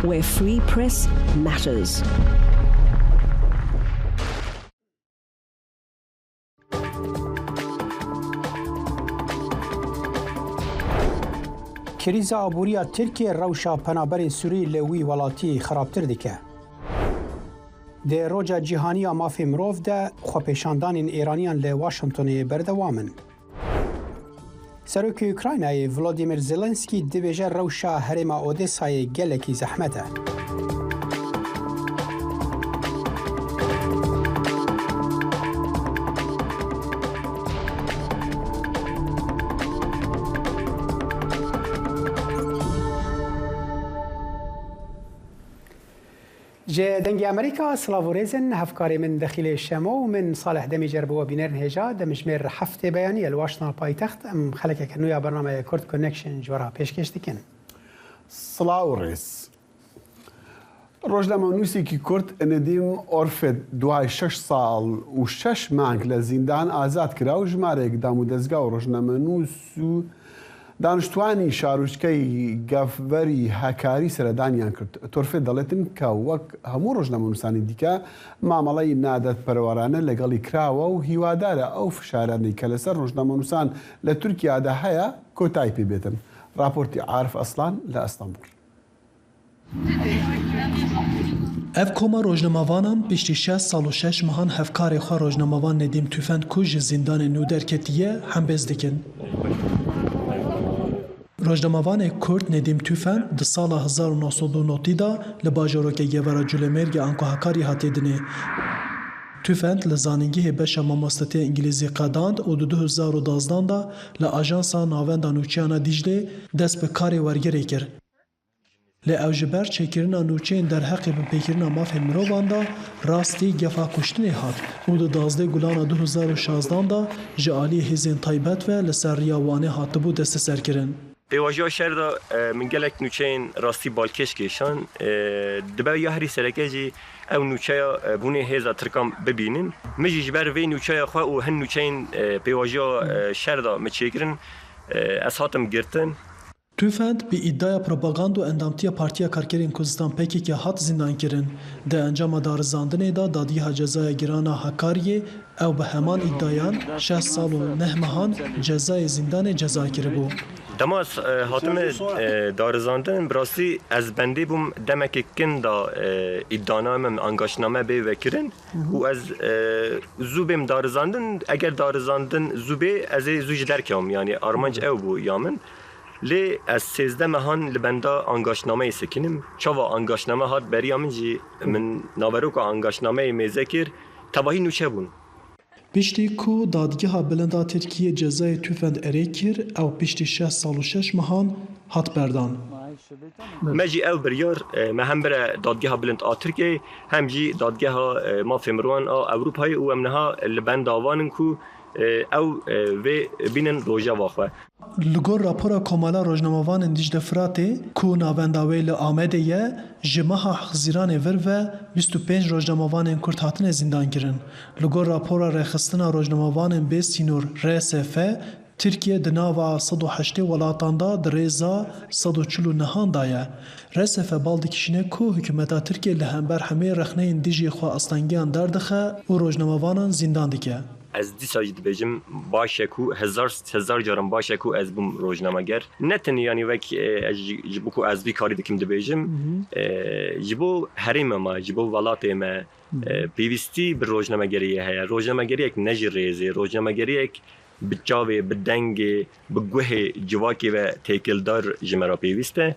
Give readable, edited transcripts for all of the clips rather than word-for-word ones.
where free press matters. کریزا عبوریه ترکیه روشا پنابرین سوری لوی ولاتی خرابتر دیکه. ده روجا جهانی مافی مروف ده خوپیشاندان ایرانیان ل واشنطن بردوامن. سروک اوکراینای ولادیمیر زلنسکی دیویژه روشا هرما اودیسای گلکی زحمته. جه دنگی امریکا سلاوريزن هفكاري من دخيل الشمو ومن صالح دمي جربوا بينر هجا دمشمير حفتي بيانية الواشنطن بايتخت ام خلك كنويا برنامج كورت كونكشن جورا بيشكش دكن سلاوريز روجنامه نووسی کی کورت ندیم ئۆرفێت دوای 6 ساڵ و 6 مانگ لە زیندان ئازاد کرا و ژمارەیەک دام و دەستگا و ڕۆژنامەنووس و دانیشتوانی شارۆچکەی گەفڤەری هەکاری سەردانیان کرد. تۆرفێت دەڵێتن کە وەک هەموو ڕۆژنامەنووسانی دیکە مامەڵەی نادەتپەروەرانە لەگەڵی کراوە و هیوادارە ئەو فشارانەی کە لەسەر ڕۆژنامەنووسان لە تورکیادا هەیە کۆتایی پێ بێتن. راپۆرتی عارف ئەسڵان لە ئەستەمبول. ev koma rojnamavanan piştî 6 sal û 6 mehan hevkarê xwe rojnamavan Nedîm Tüfend ku ji zindanê nû derketiye hembêz dikin. Rojnamavanê Kurd Nedîm Tüfend di sala 1990 da li bajarokê Gevera Culemêrgê Ankohekarî hatiye dinê. Tüfend li zanîngehê beşa mamostetiyê îngilîzî qedand û di 2012 da li Ajansa Navenda Nûçeyana Dîclê dest bi karê wergerê kir. Lê ew ji ber çêkirina nûçeyên derheqê bi pêkirina mafên mirovan da rastî gefa kuştinê hat û di 12 gulana 2016 da ji aliyê hêzên taybet ve li ser riya wanê hatibû desteserkirin. Pêvajoya şer da min gelek nûçeyên rastî balkêş kêşan dibe ya herî sereke jî ew nûçeya bûnê hêza Tirkan bibînin. Min jî ji ber vê nûçeya xwe û hin nûçeyên pêvajoya şer da min çêkirin ez hatim girtin. Tüfend bi îdaya propaganda û endamtiya Partiya Karkerên Kurdistan PKK hat zindan kirin. Di encama darizandinê da Dadiha Cezaya Girana Hakariyê ew bi heman îdayan 6 sal û 9 mehan cezayê zindanê ceza kiribû. Demas hatime darizandin bi rastî ez bendê bûm demekê kin da îdana min angaşname bê vekirin û ez zû bêm darizandin eger darizandin zû bê ez ê zû ji derkevim yani armanc ew bû ya min. Lê ez 13 mehan li benda angaşnameyê sekinim. Çava angaşname hat beriya min jî min naveroka angaşnameyê mêze kir tevahî nûçe bûn. Piştî ku Dadgeha Bilinda Tirkiye cezayê Tüfend erê kir ew piştî 6 sal û 6 mehan hat berdan. Me jî ew biryar me hem bire Dadgeha Bilind a Tirkiyeyê hem jî Dadgeha mafê mirovan a Ewropayê û em niha li ben davanin ku ew vê bînin rojava xwe. Li gor rapora Komala Rojnamavanên Dicle Firatê ku navenda wê li Amedê ye ji meha Xizîranê vir ve 25 rojnamavanên Kurd hatine zindan kirin. Li gor rapora rêxistina rojnamavanên bê sînor RSF Tirkiye di nava 108 welatan da di rêza 149 da ye. RSF bal dikişîne ku hikûmeta Tirkiye li hember hemê rexneyên dijî xwe astangiyan derdixe û rojnamavanan zindan dike. Ez dîsa jî dibêjim baş e ku hezar caran baş e ku ez bûm rojnameger. Ne tenê yanî wek ji bo ku ez vî karî dikim dibêjim ji bo herêma me ji bo welatê me pêwîstî bi rojnamegeriyê heye. Rojnamegeriyek ne ji rêzê rojnamegeriyek bi çavê bi dengê bi guhê civakê ve têkildar ji me re pêwîst e.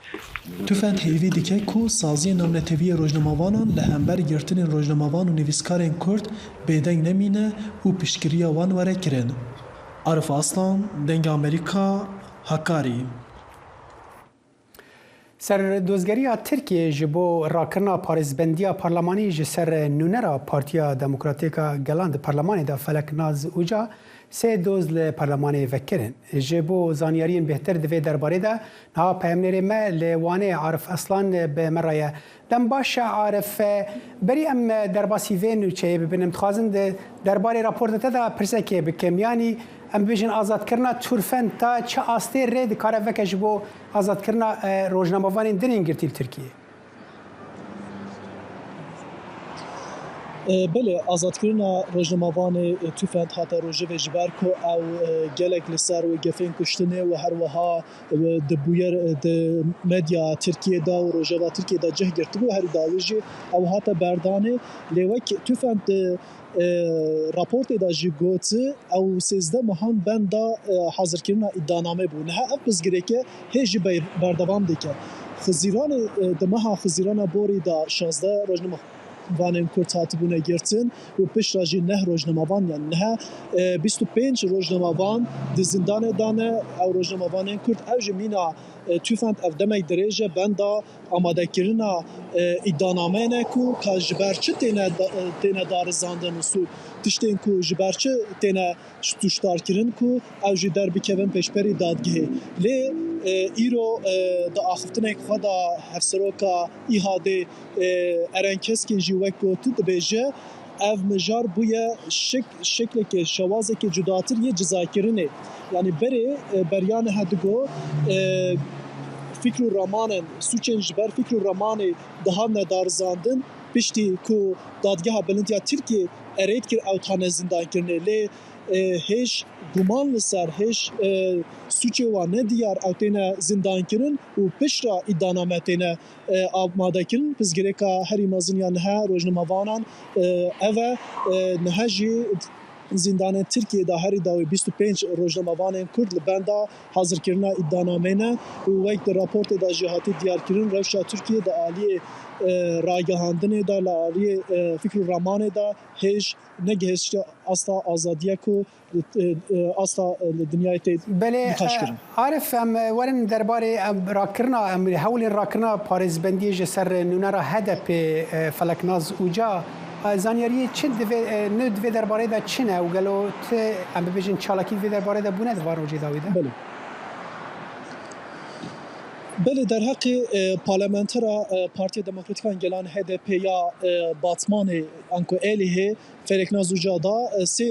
Tüfend hêvî dike ku saziyên navneteviyê rojnamawanan li hember girtinên rojnamavan û nivîskarên Kurd bêdeng nemîne û piştgiriya wan were kirin. Arif Aslan, Dengê Amerîka, Hakarî. Serdozgeriya Tirkiye ji bo rakirina parêzbendiya parlemanî ji ser nûnera Partiya Demokratîka Gelan di parlemanê de Felek Naz Uca sê doz li parlemanê vekirin. Ji bo zanyariyên bêhtir di vê derbarê de niha peyamnêrê me li wanê Arif Aslan bi me re ye. Dem baş e Arif berî em derbasî vê nûçeyê bibînin dixwazin di derbarê raporta te de pirsekê bikim yanî em bêjin azadkirina Tüfend ta çi astê rê dikare veke ji bo azadkirina rojnamavanên dinên girtî li Tirkiye. بله آزادکردنا روزنامه‌وان توفند هات روزه و جبر کو او گلک لسر و گفین کشتنه و هر وها دبویر د مدیا ترکیه دا و روزه و ترکیه دا جه گرتگو هر داویجی او هات بردانه لیوک توفند راپورت دا جیگوت او 13 ماهان بندا حاضر کردن ادانامه بو نه اف بزگرکه هجی بردوام دکه خزیران دمها خزیران بوری دا 16 روزنامه وان کورت هاتبونه گرتن و پیش راجی نه روزنامه‌وان یعنی نه 25 روزنامه‌وان د زندان دانه او روزنامه‌وان کورت او جمینا توفند اف دمی درجه بندا آماده کردن ادانامه نکو که جبرچه تینه دارزاندن سو تشتین کو جبرچه تینه شتوشتار کردن کو او جی در بکوین پیشپری دادگه لی ایرو دا آخفتنه خدا هفسروکا ایهاده ارنکسکین جیوک گوتو دبیجه ev mijar bûye şekleke şewazeke cudatir yê cizakirine yani berê beryane hedigo fikr û ramanên sûçên ji ber fikr û ramanê dihavne darizandin piştî ku dadgeha Bilind ya Tirkiye erêt kir ew tane zindankirinê lê hêj guman li ser hêj sûçê wan nediyar ew têne zindankirin û pişta îdaname têne amadekirin pizgirêka herî mezin ya niha rojnamavanan ev e niha jî zindanên Tirkiye da herî dawî 25 rojnamavanên Kurd li benda hazirkirina îdanamê ne û wek di raportê da jî hatî diyarkirin rewşa Tirkiye di aliyê ragihandinê da li aliyê fikr û ramanê da hêj negihişte asla azadiye ku asla li dinyayê tê nixweş kirin. Arif em werin derbarê rakirina em hewlên rakirina parêzbendiyê ji ser nûnera HDP Feleknaz Uca زانیاری چه نه دوی درباره دا چنه و گلو ته ام ببیجن چالاکی دوی درباره دا بونه دوار روجی داویده؟ بله در حق پارلمانترا پارتی دموکراتیکان گلان HDP یا باتمان انکو الیه Feleknaz Uca da سه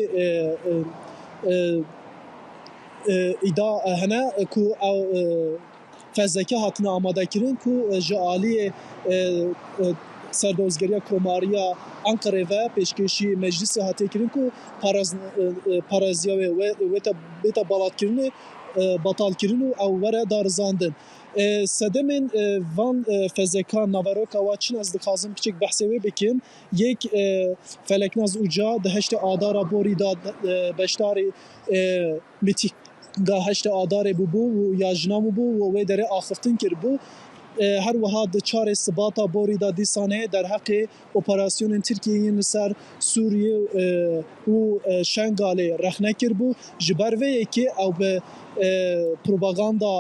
ایدا هنه کو او فزدکی هاتنه آماده کرن کو جعالی سردوزگریه کوماریا Ankara ve peşkeşi meclisi hatiye kirin ku parazya ve beta balat kirin batal kirin ev vere darzandın. Sedemin van fezeka navaroka ve çin az dikazım küçük bahsevi bikin. Yek Feleknaz Uca deheşte adara bori da beştari mitik gaheşte adare bu ya jinamu bu ve dere axiftin kir bu. هر وها د چار سباتا بوری دا دیسانه در حق اپراسیون ترکیه نسر سوریه و شنگاله رخنه کر بو جبر و یکی او به پروپاگاندا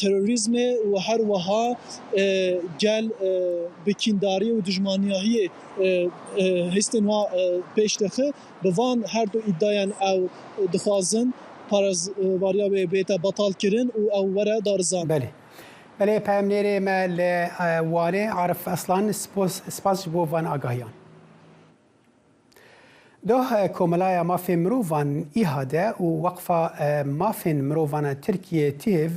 تروریسم و هر وها گل بکینداری و دجمانیایی هستن و پیش دخه بوان هر دو ادعایان او دخوازن پارز واریا به بیت بطال کرن و او وره دارزان. بله بله پیامنیری مال وانه عرف اصلا سپاس بو وان آگاهیان دو کوملای مافی مروان ایهاده و وقفه مافی مروان ترکیه تیو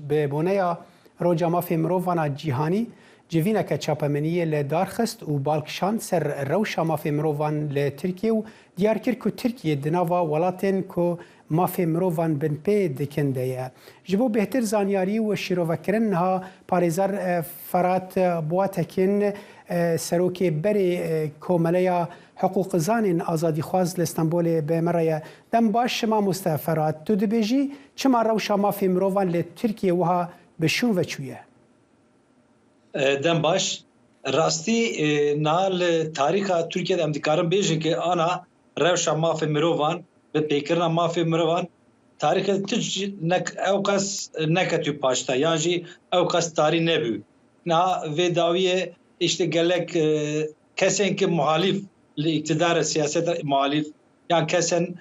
به بنیا روجا مافی مروان جهانی جوینا که چاپمنیه لدارخست و بالکشان سر روشا مافی مروان لترکیه و دیار کرد که ترکیه دناوا ولاتن که مافی مروان بن پی دکنده جبو بهتر زانیاری و شیروکرن ها پاریزار فرات بواتکن سروکی بری کوملیا حقوق زانین آزادی خواز لستانبول به مرای دم باش ما مستفرات تو دبیجی چما روشا مافی مروان لترکیه وها بشون و چویه دم باش راستی نال تاریخ ترکیه دم دیکارم بیجن که آنا روشا مافی مروان به پیکرنا مافی مروان تاریخ تج نک اوقاس نکتو پاشتا یعنی اوقاس تاری نبود نه و داویه işte gelek kesen ki muhalif iktidar siyaset muhalif yani kesen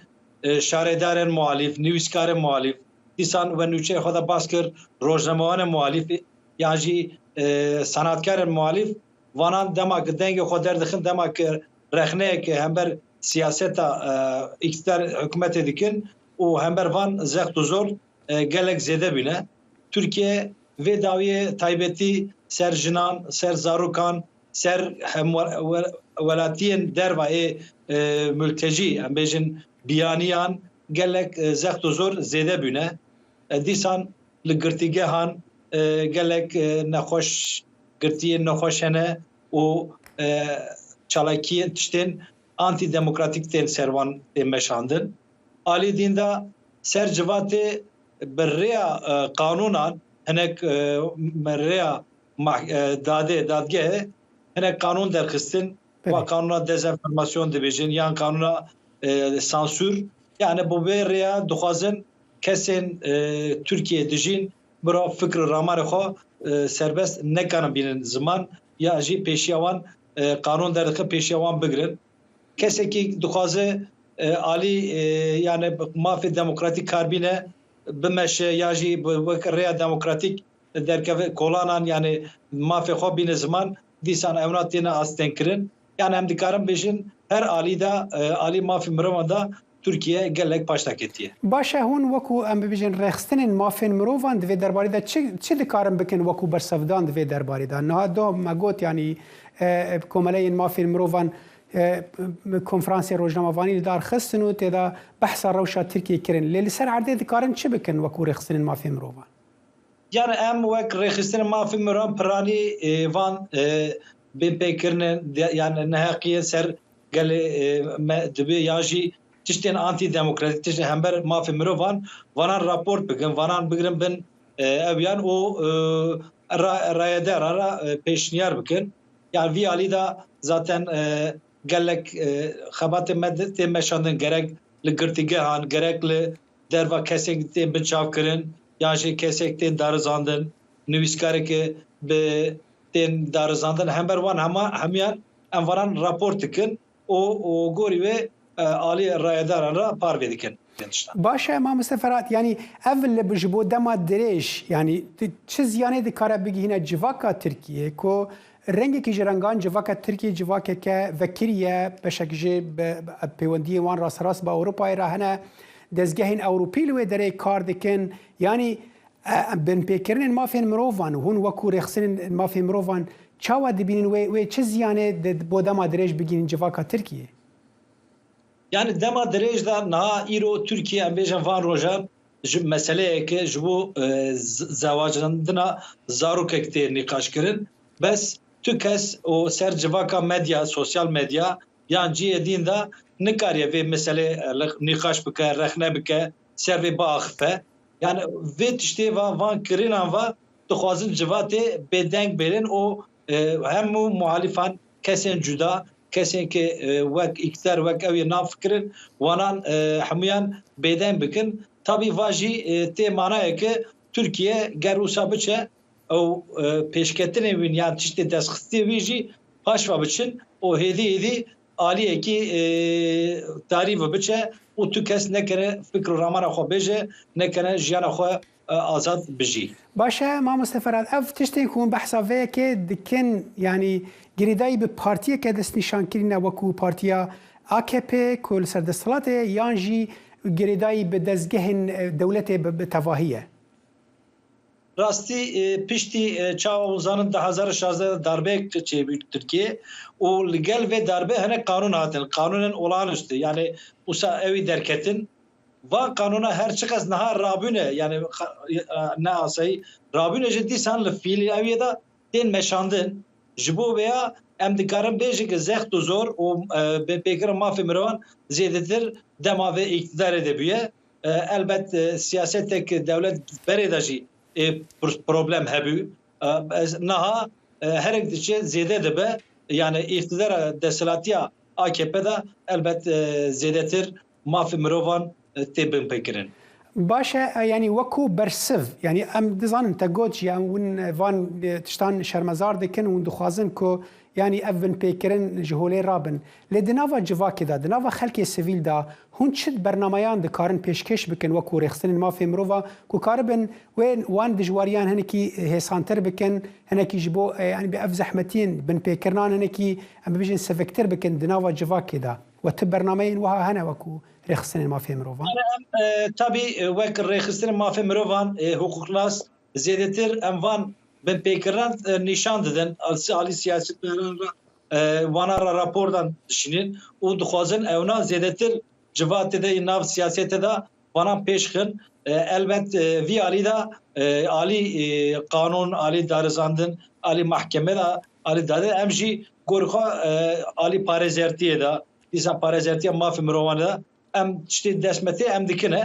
şaredaren muhalif newskaren muhalif disan ve nüçe xoda baskır rojnamevan muhalif yani sanatkar muhalif vanan demak denge xoder dixin demak rexne ki hember siyaseta iktidar hükümet edikin o hember van zekt zor gelek zede bile Türkiye ve daviye taybeti ser jinan ser zarukan ser ولاتین دروا ملتجی ام بیژن بیانیان gelek zexto zor zêde bûne dîsan li girtîgehan gelek nexweş girtiyên nexweş hene û çalakiyên tiştên antidemokratik tên servan tên meşandin. Alî dînda ser civatê bi rêya qanûnan hinek rêya dadgehê hinek qanûn derxistin ve kanuna dezenformasyon dibêjin yan kanuna sansür. Yani bu rêya dixwazin kesên Türkiye dijîn bira fikr ramar xwe serbest nekanin bînin ziman ya jî pêşiya wan kanûn derdixin pêşiya wan bigirin. Kesekî dixwaze alî yani mafê demokratîk karbîne bimeşe ya jî rêya demokratîk derkeve kolanan yani mafê xwe bîne ziman dîsan ew têne astênkirin. Yani em dikarin bêjin her alî da alî mafê mirovan da Türkiye gelek paştaketiye. Başa hûn wekû em bibêjin rexistinên mafên mirovan divê derbarê de çi dikarin bikin wekû bersevdan divê derbarê de. Niha do me got yanî komeleyên mafên mirovan konferansê rojnamavanî li dar xistin û têda behsa rewşa Tirkiye kirin. Lê li ser erdê dikarin çi bikin wekû rexistinên mafên mirovan? Yani em wek rexistinên mafê mirovan piranî van bên pêkirinin yani neheqiye ser gelê dibe ya jî tiştên antidemokratik tiştên hember mafê mirovan vanan rapor bikin vanan bigirin bin evyan û rayedera pêşniyar bikin. Yani vî alî da zaten gelek xebatê me tê meşandin gerek li girtîgehan gerek li derva kesek tê binçavkirin yan jî kesek tê darizandin nivîskareke bi tên darizandin hember wan hemiyan em varan rapor dikin û gorî wê alî rayedaran ra parvê dikin. Başa Mamoste Ferhat yani ev ji bo dema dirêj yani çi ziyanê dikare bigihîne civaka Tirkiye ku rengekî ji rengan civaka Tirkiye civakeke vekiriye beşek jê peywendiyê wan rastrast bi Ewropayê re hene dezgehên Ewropî li wê derê kar dikin yani binpêkirinên mafên mirovan hûn wekû rexistinên mafê mirovan çawa dibînin wê çi ziyanê bo dema dirêj bigihînin civaka Tirkiye? Yani dema dirêj da niha îro Türkiye em bêjin van rojan ji meseleyeke ji bo zewacandina zarokek tê nîqaşkirin bes tu kes û ser civaka medya sosyal medya yan ciyê dîn da nikariye vê meselê nîqaş bike rexne bike ser vê biaxife yani vê tiştê van kirinan ve dixwazin civatê bêdeng bêrin û hemû muhalîfan kesên cuda kesên ki wek îktidar wek ew yê nafikirin wanan hemûyan bêdeng bikin. Tabii va jî tê manayeke Türkiye ger wisa biçe ew pêşketinê wîn yan tiştê destxistiyê wî jî paşva biçin û hêdî aliyekî tarî biçe û tu kes nekere fikr û ramara xwe bêje nekere jiyana xwe azad bijî. Başa Mamoste Ferhat ev tiştên ku hûn behsa vêyekê dikin yani girêdayî bi partiyeke destnîşankirîne wekû partiya AKP ku li ser desthilatê yan jî girêdayî bi dezgehên dewletê bi tevahî. Rastî piştî çawa uzanin 2016 darbeyek çêbû Tirkiye û li gel vê darbê hinek kanûn hatin kanûnên olağanüstü yani wisa ew derketin van kanûna her çi qes niha rabûne yani ne asayî rabûne ji dîsan li fîlî ew da tên meşandin ji bo veya em dikarin bêjin ki zext û zor û pêkirin mafê mirovan zêdetir dema vê îktidarê de bûye elbet siyasetek dewlet berê de jî problem hebû niha herek diçe zêde dibe yani îktidara desthilatiya AKP da elbet zêdetir mafê mirovan tê binpêkirin. Başa yani wekû bersiv yani em dizanin te got jî em hûn van tiştan şermezar dikin û dixwazin ku yani ev binpêkirin ji holê rabin. Lê di nava civakê da di nava xelkê sivîl da hûn çi bernameyan dikarin pêşkêş bikin wekû rexistinên mafê mirova ku karibin wê wan dijwariyan hinekî hêsantir bikin hinekî ji bo yani bi ev zehmetiyên binpêkirinan hinekî em bibêjin seviktir bikin di nava civakê da we ti bernameyên wiha hene wekû rexistinên mafê mirovan? Tabii wek rexistinên mafê mirovan hukuknas zêdetir em van binpêkirinan nîşan didin alî siyasetdanan وانا راپوردان دشینین و دخوازن اونا زیادتر جوات ده ناو سیاست ده وانا پیش خن البت وی علی دا علی قانون علی دارزاندن علی محکمه دا علی داده امجی گورخا علی پارزرتیه دا دیسا پارزرتیه مافی مروان دا ام تشتی دسمتی ام دکنه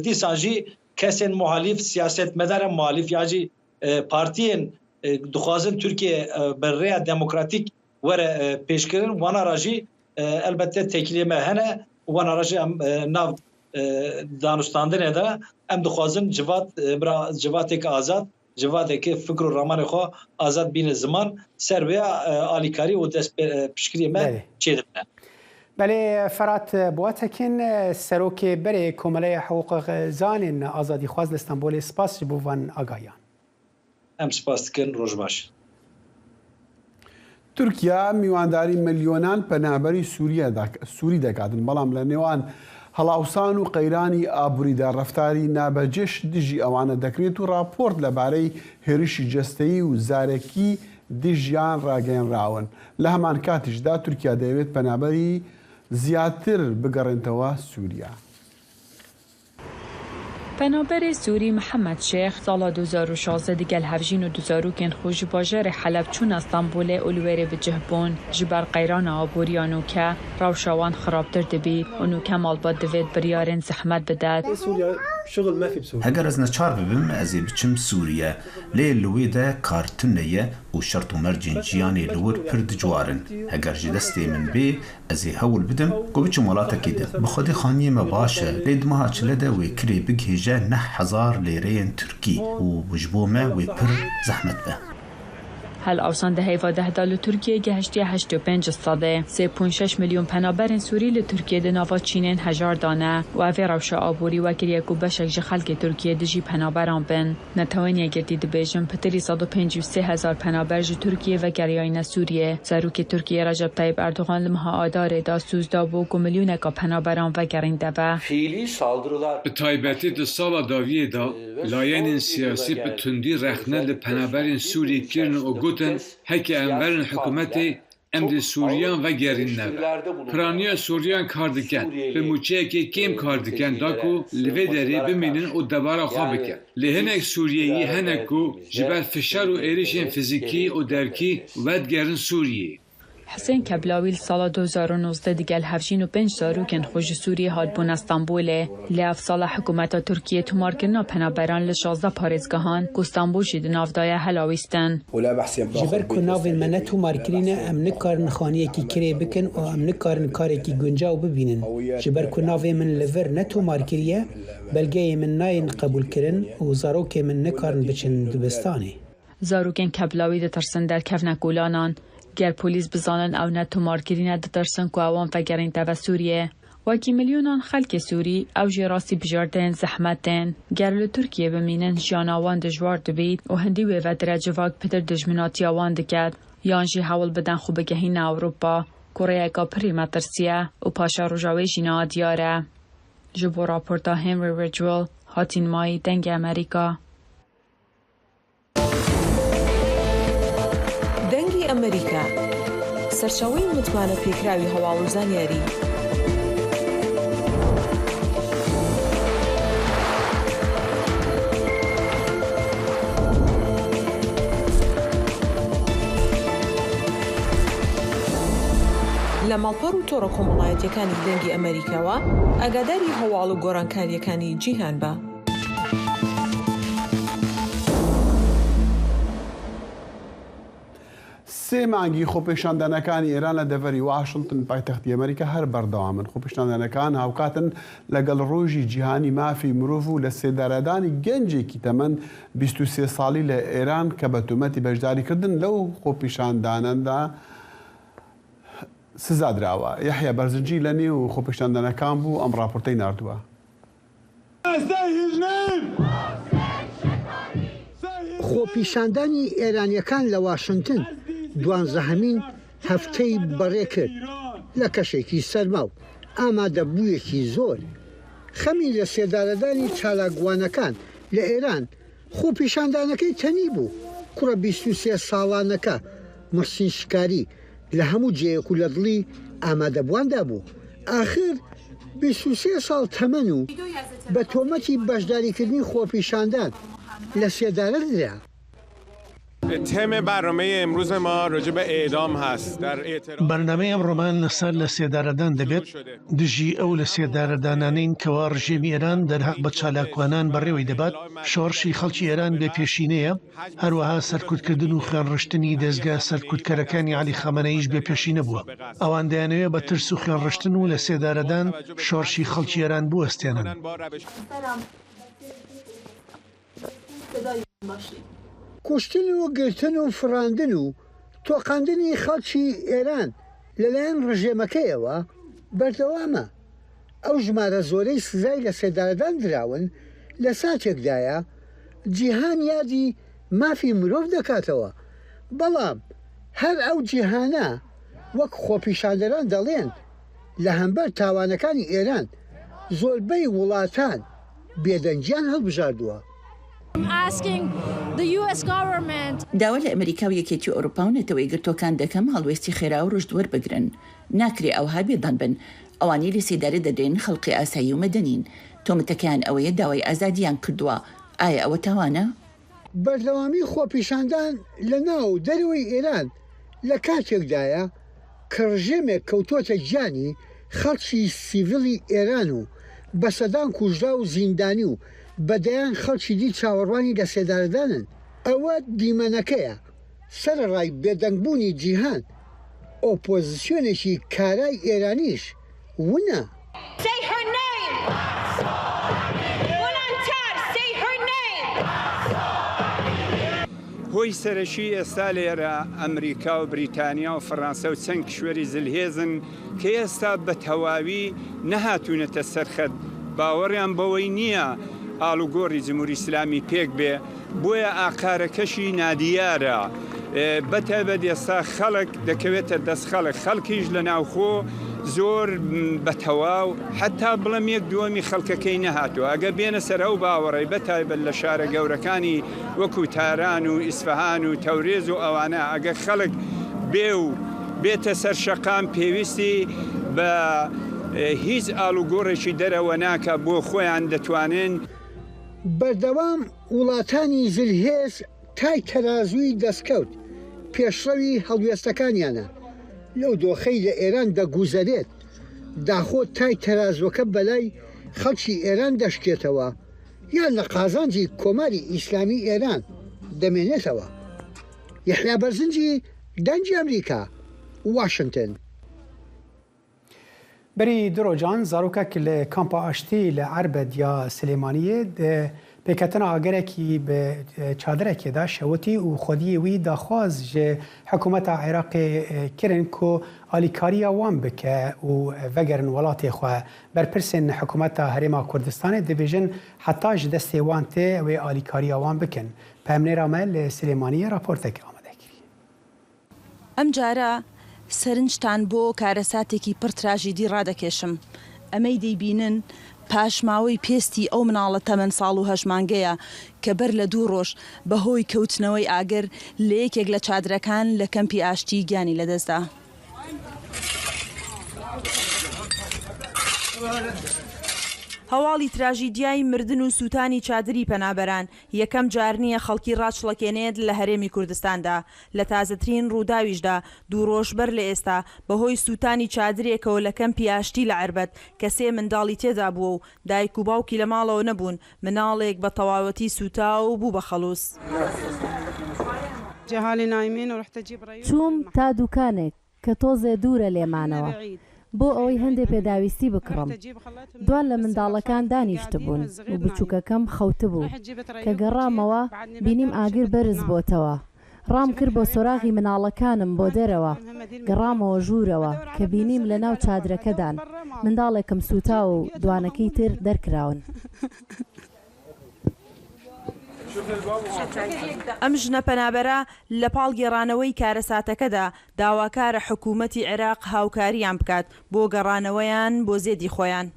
دیسا جی کسین محالیف سیاست مدار محالیف یا جی پارتیین دخوازن ترکیه بر دموکراتیک وره پیشکرین وانا راجی البته تکلیمه هنه وانا راجی ناو دانستاندن ده ام دخوازن جوات یک آزاد جوات یک فکر و رمان خو آزاد بین زمان سر و آلیکاری و دست پیشکری ما چه دبنه. بله فرات بواتکین سروک بره کمله حقوق زان آزادی خواز استانبول سپاس بوان آگایان. ام سپاس کن روز باش. تورکیا میوانداری ملیۆنان پەنابەری سووری دەکاتن بەڵام لە نێوان هەڵاوسان و قەیرانی ئابووریدا ڕەفتاری نابەجێش دژی ئەوانە دەکرێت و راپۆرت لەبارەی هێرشی جەستەیی و زارێکی دژیان ڕاگەیەنراون. لە هەمان کاتیشدا تورکیا دەیەوێت پەنابەری زیاتر بگەڕێنتەوە سووریا. پنابر سوری محمد شیخ سال 2016 دیگل هفجین و 2000 خوش باجر حلب چون استانبول اولویر به جهبون جبر قیران آبوریانو که روشوان خرابتر دبی اونو کمال با دوید بریارن زحمت بدد. سوریا شغل ما في بسوريا. اگر از نچار ببم از بچم سوریه لی لویده کارتنیه و شرط و مرجین جیانی لور پرد جوارن. اگر جدستی من بی از هول بدم گو بچم ولاتا کیده بخودی خانی ما باشه لید ماها چلده وی کری بگهیجه 9,000 لیره ترکی و بجبومه وی پر زحمت به. هل اوسان ده هیوا ده دال ترکیه گهشتی 85 صده 3.6 میلیون پنابر سوری ل ترکیه ده ناوا چینن هزار دانه و اوی روش آبوری و کریه کو بشک ج خلک ترکیه دجی پنابران بن نتوانی گردی ده بیجن پتری 153,000 پنابر ج ترکیه و گریاین سوریه زاروک ترکیه رجب طیب اردوغان لمها آداره دا سوزدا بو کو میلیون کا پنابران و گرینده و fiili saldırılar به تایبەتی د ساڵا داویەدا لایەنین سیاسی بە توندی ڕەخنە لە پەنابەرین سووری کردن و گوتن هەکە ئەنڤەرن حکوومەتی ئەم دی سووریان ڤەگەڕیننەوە. پرانیە سووریان کار دکەن بە موچەیەکی کێم کار دکەن داکو li vê derê bimînin û debara xwe bikin. Lê hinek Sûriyeyî hene ku ji ber fişar û êrişên fizîkî û derkî vedgerin Sûriyeyê. حسین کبلاوی سال 2019 دیگل 75 زاروکن خوش سوریه هاد بون استانبوله لیاف سال حکومت ترکیه تومار کردن پنابران ل 16 پارێزگاهان کو استانبول شید نافدای هلاویستن جبر کو ناو من تومار کردن ام نکارن خانیه کی کری بکن و ام نکارن کاری کی گنجاو ببینن جبر کو ناو من لور نه تومار کریه بلگه من ناین قبول کردن و زاروک من نکارن بچن دبستانی زاروکن کبلاوی د ترسن در کفن کولانان گر پلیس بزانن او نه تومارکرین دترسن کو اوان فگرین تا سوریه وکی میلیونان خلک سوری او جراسی بجاردن زحمتن گر ل ترکیه بمینن جاناوان دجوار دبید و هندی و درجواک پدر دجمناتی اوان دکد یانجی حول بدن خوب گهین اروپا کره کا پریمترسیه و پاشا روجاوی جنا دیاره جبو راپورتا هنری رجول هاتین مای دنگ امریکا دەنگی ئەمریکا سەرچاوەی متمانە پێکراوی هەواڵ و زانیاری لە ماڵپەڕ و تۆڕە کۆمەڵایەتیەکانی دەنگی ئەمریکاوە ئاگاداری هەواڵ و گۆڕانکاریەکانی جیهان بە. سێ مانگی خۆپێشاندانەکانی ئێران لە دەڤەری واشنگتن پایتەختی ئەمریکا هەر بەردەوامن. خۆپێشاندانەکان هاوکاتن لەگەڵ ڕۆژی جیهانی مافی مرۆڤ و لە سێدارەدانی گەنجێکی تەمەن 23 ساڵی لە ئێران کە بە تۆمەتی بەشداریکردن لەو خۆپێشاندانەدا سزادراوە. یەحیا بەرزنجی لە نێو خۆپێشاندانەکان بوو ئەم راپۆرتەی ناردووە. خۆپیشاندانی ئێرانیەکان لە واشنگتن دوانزەهەمین هەفتەی بەڕێ کرد لە کەشێکی سەرما و ئامادەبوویەکی زۆر خەمی لە سێدارەدانی چالاکوانەکان لە ئێران خۆپیشاندانەکەی تەنی بوو کوڕە 23 ساڵانەکە محسین شکاری لە هەموو جێیەک و لە دڵی ئامادەبواندا بوو. ئاخر 23 ساڵ تەمەن و بە تۆمەتی بەشداریکردنی خۆپیشاندان لە سێدارە درا. تم برنامه امروز ما راجع به اعدام هست. در اعتراض برنامه امرومان لەسەر لە سێدارەدان دەبێت دژی ئەو لە سێدارەدانانین کەوا ڕژێمی ئێران دەرهەق بە چالاکوانان بەڕێوەی دەبات شۆڕشی خەڵکی ئێران بێ پێشینەیە، هەروەها سەرکوتکردن و خوێنڕشتنی دەستگا سەرکوتکەرەکانی عەلی خەمەنەیش بێ پێشینە بووە. ئەوان دەیانەوێت بە ترس و خوێنڕشتن و لە سێدارەدان شۆڕشی خەڵکی ئێران بوەستێنن. کوشتن و گرتن و فراندن و تۆقاندنی خەڵکی ئێران لەلایەن ڕژێمەکەیەوە بەردەوامە. ئەو ژمارە زۆرەی سزای لە سێدارەدان دراون لە ساتێکدایە جیهان یادی مافی مرۆڤ دەکاتەوە، بەڵام هەر ئەو جیهانە وەک خۆپیشاندەران دەڵێن لە هەمبەر تاوانەکانی ئێران زۆربەی وڵاتان بێدەنجیان هەڵبژاردووە. داوا لە ئەمریکا و یەکێتی ئەوروپا و نەتەوەی گرتوەکان دەکەم هەڵوێستی خێرا و ڕشد وەربگرن. ناکرێ ئەوها بێدان بن ئەوانی لە سێدارە دەدرێن خەڵقی ئاسایی و مەدەنین. تۆمەتەکەیان ئەوەیە داوای ئازادیان کردووە. ئایا ئەوە تاوانە؟ بەردەوامی خۆپیشاندان لە ناو دەروی ئێران لە کاتێکدایە کە ڕژێمێک کەوتۆتە گیانی خەڵکی سیڤیلی ئێران و بە سەدان کوژرا و زیندانی و بەدەیان خەڵکی دی چاوەڕوانی لە سێدارەدانن. ئەوە دیمەنەکەیە سەرڕای بێدەنگبوونی جیهان. ئۆپۆزیسیۆنێکی کارای ئێرانیش ونە. هۆی سەرەکی ئێستا لێرە ئەمریکا و بریتانیا و فەڕەنسا و چەند کشوەری زلهێزن کە ئێستا بە تەواوی نەهاتوونەتە سەرخەت، باوەڕیان بەوەی نییە ئاڵوگۆڕی جمهوری ئیسلامی پێک بێ، بۆیە ئاقارەکەشی نادیارە. بەتایبەت ئێستا خەڵک دەکەوێتە دەست خەڵکیش لە ناوخۆ زۆر بەتەواو حتا بڵم یەک دووەمی خەڵکەکەی نەهاتووە. ئەگە بێنە سەر ئەو باوەڕێ بەتایبەت لە شارە گەورەکانی وەکو تاران و ئیسفەهان و تەورێز و ئەوانە ئەگە خەڵک بێ و بێتە سەر شەقام پێویستی بە هیچ ئاڵوگۆڕێکی دەرەوە ناکە بۆ خۆیان دەتوانن. بەردەوام وڵاتانی زلهێز تای تەرازووی دەستکەوت پێشڕەوی هەڵوێستەکانیانە. لەو دۆخەی لە ئێران دەگوزەرێت داخۆ تای تەرازوەکە بەلای خەڵکی ئێران دەشکێتەوە یان لە قازانجی کۆماری ئیسلامی ئێران دەمێنێتەوە. یەحیا بەرزنجی دەنجی ئەمریکا، واشنگتن. بری دروجان زاروکک ل کامپا آشتی ل عربد یا سلیمانیه پێکەتنە ئاگەرێکی بە چادرێکی دا شەوتی و خودی وی داخواز ژێ حکوومەتە عێراقی کرن کۆ ئالیکاریە وان بکە و vegrin welatê xwe berpirsên حکوومەتە هەرێما کوردستانê dibêjin heta ji destê wan tê wê alîkariya wan bikin. Pemnêra me li Silêmaniyê raportekê amade kiriye. ئەم جارە سەرنجتان بۆ کارەساتێکی پڕ تراژیدی ڕادەکێشم. ئەمەی دەیبینن پاشماوەی پێستی ئەو مناڵە تەمەن ساڵ و هەژمانگەیە کە بەر لە 2 ڕۆژ بەهۆی کەوتنەوەی ئاگر لە یەکێک لە چادرەکان لە کەمپی ئاشتی گیانی لەدەستدا. هەواڵی تراژیدیای مردن و سووتانی چادری پەنابەران یەکەم جار نییە خەڵکی ڕاچڵەکێنێت لە هەرێمی کوردستاندا. لە تازەترین ڕووداویشدا 2 ڕۆژ بەر لە ئێستا بەهۆی سووتانی چادرێکەوە لە کەمپی ئاشتی لە عەربەت کە 3 منداڵی تێدا بووە و دایک و باوکی لە ماڵەوە نەبوون، مناڵێک بە تەواوەتی سووتا و بوو بە خەڵووس. چووم تا دوکانێک کە تۆزێ دوورە لێمانەوە بۆ ئەوەی هەندێک پێداویستی بکڕم. دوان لە منداڵەکان دانیشت بوون و بچووکەکەم خەوت بوو کە گەڕامەوە بینیم ئاگر بەرز بۆتەوە. ڕام کرد بۆ سۆراغی مناڵەکانم بۆ دەرەوە، گەڕامەوە ژوورەوە کە بینیم لە ناو چادرەکەدان منداڵێکم سووتا و دوانەکەی تر دەرکراون. ئەم ژنە پەنابەرە لە پاڵ گێڕانەوەی کارەساتەکەدا داواکارە حکوومەتی عێراق هاوکاریان بکات بۆ گەڕانەوەیان بۆ زێدی خۆیان.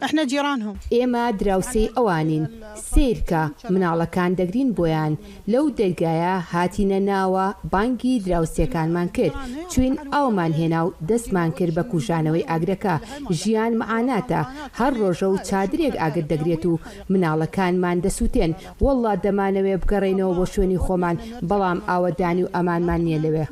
احنا جيرانهم ئێمە دراوسەی ئەوانین سیرکە مناڵەکان دەگرین بۆیان لەو دەرگایە هاتینە ناوە بانگی دراوسەکانمان کرد چوین ئەومان هێنا و دەستمان کرد بە کوژانەوەی ئاگرەکە ژیان معاناتە هەر ڕۆژە و چادرێک ئاگر دەگرێت و مناڵەکانمان دەسووتێن وەڵڵا دەمانەوێ بگەڕێنەوە بۆ شوێنی خۆمان بەڵام ئاوەدانی و ئەمانمان نییە لەوێ.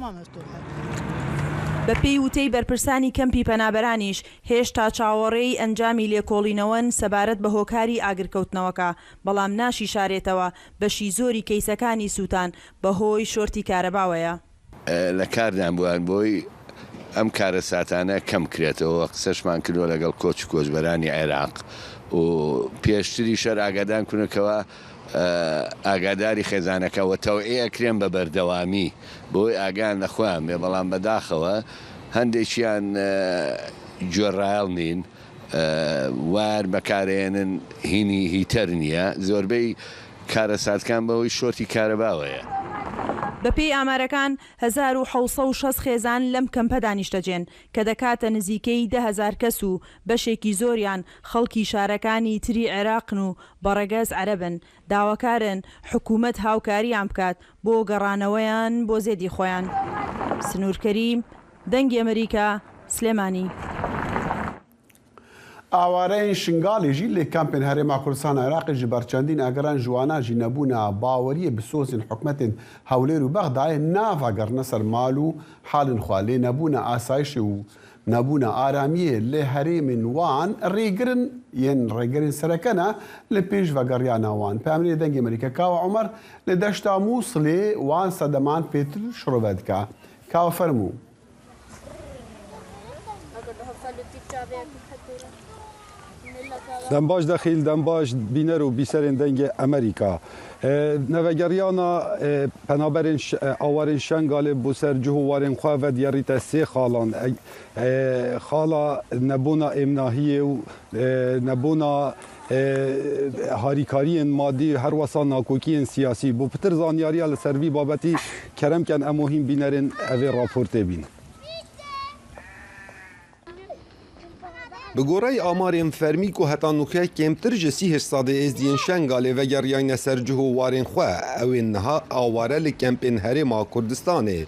بە پێی وتەی بەرپرسانی کەمپی پەنابەرانیش هێشتا چاوەڕێی ئەنجامی لێکۆڵینەوەن سەبارەت بە هۆکاری ئاگرکەوتنەوەکە بەڵام ناشی شارێتەوە بەشی زۆری کەیسەکانی سووتان بەهۆی شۆرتی کارەباوەیە. لە کاردان بووان بۆی ئەم کارە ساتانە کەم کرێتەوە قسەشمان کردووە لەگەڵ کۆچ کۆچبەرانی عێراق و پێشتری شەر ئاگادان کوونەکەوە ئاگاداری خێزانەکەەوە تەوئەکرێن بە بەردەوامی بۆی ئاگان نەخوام بێ بەڵام بەداخەوە هەندێکیان گوێڕایڵ نین وار بەکارێنن هینی هیتەر نییە زۆربەی کارە ساتکان بەهۆی شۆرتی کارەباوەیە. بەپێی ئامارەکان 1660 خێزان لەم کەمپە دانیشتەجێن کە دەکاتە نزیکەی 10,000 کەس و بەشێکی زۆریان خەڵکی شارەکانی تری عێراقن و بەڕێگەز عەرەبن داواکارن حکوومەت هاوکاریان بکات بۆ گەڕانەوەیان بۆ زێدی خۆیان. سنوورکەریم دەنگی ئەمریکا سلێمانی. ئاوارەیان شنگاڵێژی لێ کامپێن هەرێما کوردستان عێراقیژی بەرچەندین ئەگەران جواناژی نەبوونا باوەریە بسۆزین حکومەتین هەولێر و بەغدایە ناڤەگەڕنە سەر ماڵ و حالن خوا لێ نەبوونە ئاسایش و نەبوونە ئارامیە لێ هەرێمن وان ڕێگرن یەن ڕێگرن سەرەکەنە لە پێش ڤەگەڕیانەوان پامرێ دەنگی ئەمریکا کاوە عومەر لە دەشتا مووسڵێ وان سەدەمان پێتر شڕۆڤەتکە کاوە فەرموو. دەم باش دەخیل دەم باش بینەر و بیسەرێن دەنگی ئەمریکا نەڤەگەریانە پەنابەرێن ئاوارên شەنگالێ بۆ سەر جوهوارên xwe ve diyarîte sê xalan xala nebûna êmnahiyê û nebûna harîkariyên madî her wesa nakokiyên siyasî bû pitir zanyariya li ser vî babetî keremken em hîn bînerên evê raportê bîn. Bi gorey amarên fermîk û heta nûkê kêmtir ji 30 sadê êzdiyên şengalê vegeriyane ser cihûwarên xwe ew ên niha aware li kempên Herêma Kurdistanê.